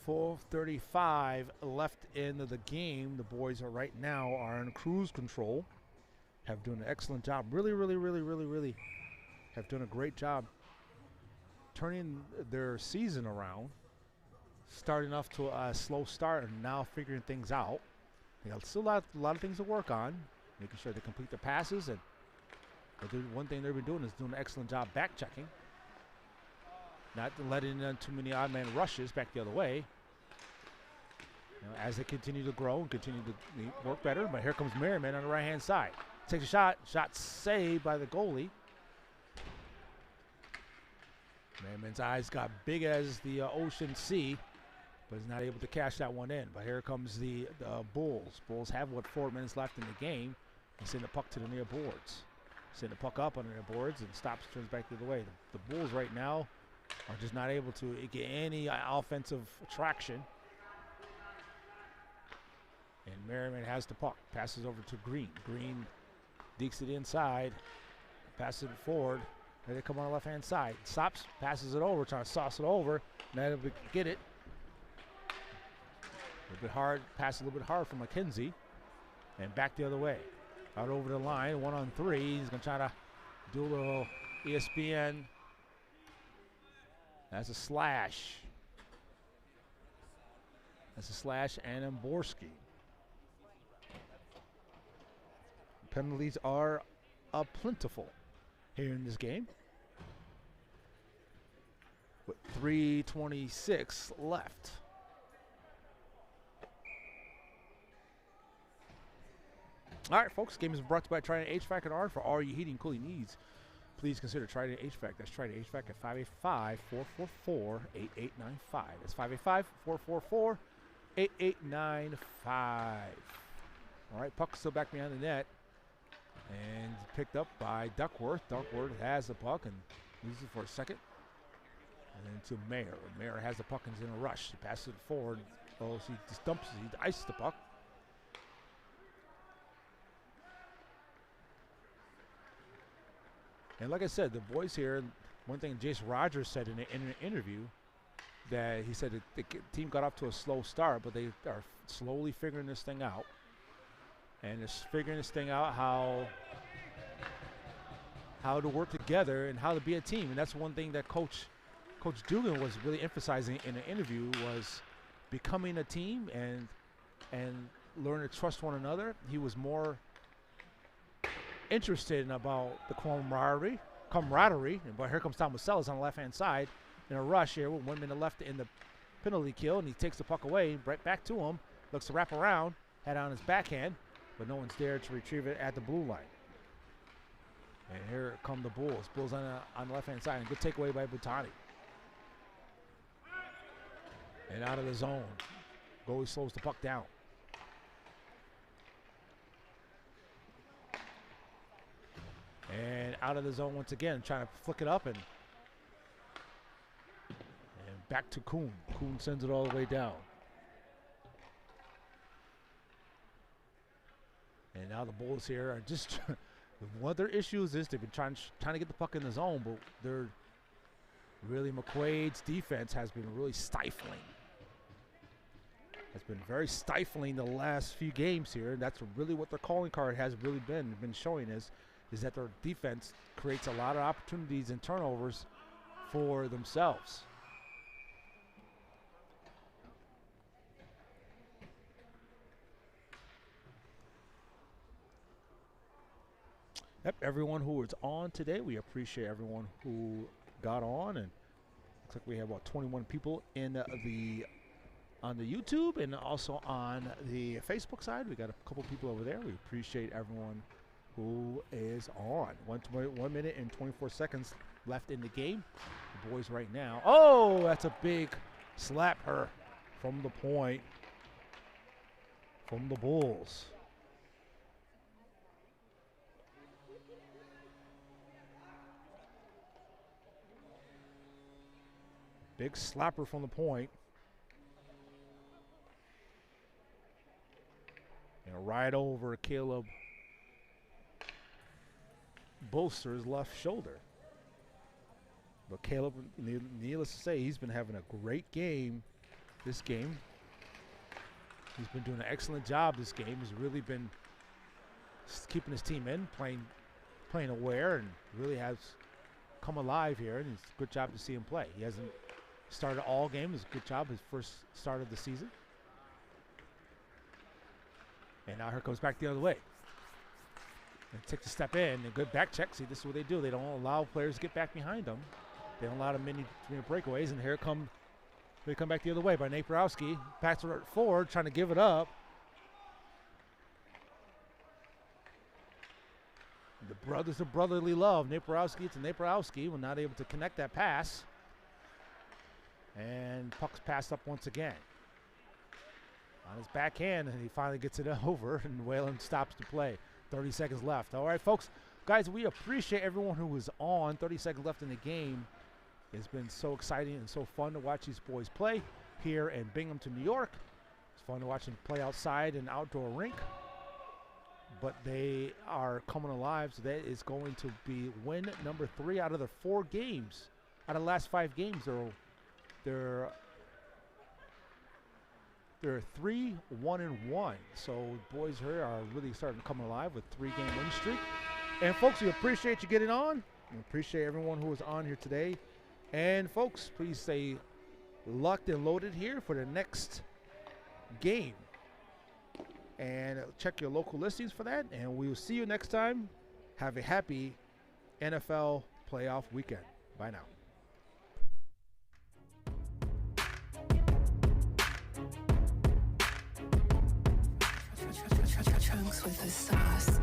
4:35 left in the game. The boys are right now in cruise control. Have done an excellent job. Really have done a great job turning their season around. Starting off to a slow start and now figuring things out. They got still a lot of things to work on. Making sure they complete their passes, and one thing they've been doing is doing an excellent job back checking. Not letting in too many odd man rushes back the other way. as they continue to grow and continue to work better. But here comes Merriman on the right-hand side. Takes a shot. Shot saved by the goalie. Merriman's eyes got big as the ocean sea, but is not able to cash that one in. But here comes the Bulls. Bulls have, 4 minutes left in the game. They send the puck to the near boards. Send the puck up on their boards and stops, turns back the other way. The Bulls right now are just not able to get any offensive traction. And Merriman has the puck. Passes over to Green. Green dekes it inside. Passes it forward. There they come on the left-hand side. Stops, passes it over, trying to sauce it over. Now they get it. A little bit hard. Pass a little bit hard for McKenzie. And back the other way. Out over the line, 1-on-3. He's going to try to do a little ESPN. That's a slash. That's a slash and Borski. Penalties are plentiful here in this game. With 3:26 left. All right, folks, game is brought to you by Trident HVAC and R. For all your heating and cooling needs, please consider Trident HVAC. That's Trident HVAC at 585-444-8895. That's 585-444-8895. All right, puck still back behind the net. And picked up by Duckworth. Duckworth has the puck and loses it for a second. And then to Mayer. Mayer has the puck and is in a rush. He passes it forward. Oh, he just dumps it. He ices the puck. And like I said, the boys here, one thing Jace Rogers said in an interview, that he said that the team got off to a slow start, but they are slowly figuring this thing out. And just figuring this thing out, how to work together and how to be a team. And that's one thing that Coach Dugan was really emphasizing in the interview, was becoming a team and learning to trust one another. He was more interested in about the camaraderie. But here comes Thomas Sellis on the left-hand side in a rush here with 1 minute left in the penalty kill, and he takes the puck away, right back to him, looks to wrap around, had on his backhand, but no one's there to retrieve it at the blue line. And here come the Bulls. Bulls on the left-hand side, and good takeaway by Butani. And out of the zone, goalie slows the puck down. And out of the zone once again, trying to flick it up and back to Kuhn. Kuhn sends it all the way down. And now the Bulls here are just one of their issues is they've been trying to get the puck in the zone, but they're really, McQuaid's defense has been really stifling. Has been very stifling the last few games here, and that's really what their calling card has really been showing is that their defense creates a lot of opportunities and turnovers for themselves. Yep, everyone who was on today, we appreciate everyone who got on, and looks like we have about 21 people in on the YouTube and also on the Facebook side. We got a couple people over there. We appreciate everyone who is on. 1 minute and 24 seconds left in the game. The boys right now. Oh, that's a big slap her from the point from the Bulls. Big slapper from the point. And right over Caleb Bolster's left shoulder. But Caleb, needless to say, he's been having a great game this game. He's been doing an excellent job this game. He's really been keeping his team in, playing aware, and really has come alive here. And it's a good job to see him play. He hasn't started all game. It's a good job, his first start of the season. And now here comes back the other way. And takes a step in, and good back check. See, this is what they do. They don't allow players to get back behind them. They don't allow them many breakaways, and here come They come back the other way by Naprowski. Pass it forward, trying to give it up. The brothers of brotherly love. Naprowski to Naprowski. We're not able to connect that pass. And puck's passed up once again. On his backhand, and he finally gets it over, and Whalen stops the play. 30 seconds left. All right, folks. Guys, we appreciate everyone who was on. 30 seconds left in the game. It's been so exciting and so fun to watch these boys play here in Binghamton, New York. It's fun to watch them play outside in an outdoor rink. But they are coming alive, so that is going to be win number 3 out of the 4 games. Out of the last 5 games, they're 3-1-1. So boys here are really starting to come alive with 3-game win streak. And folks, we appreciate you getting on. We appreciate everyone who was on here today. And folks, please stay locked and loaded here for the next game. And check your local listings for that. And we will see you next time. Have a happy NFL playoff weekend. Bye now. Trunks with the sauce.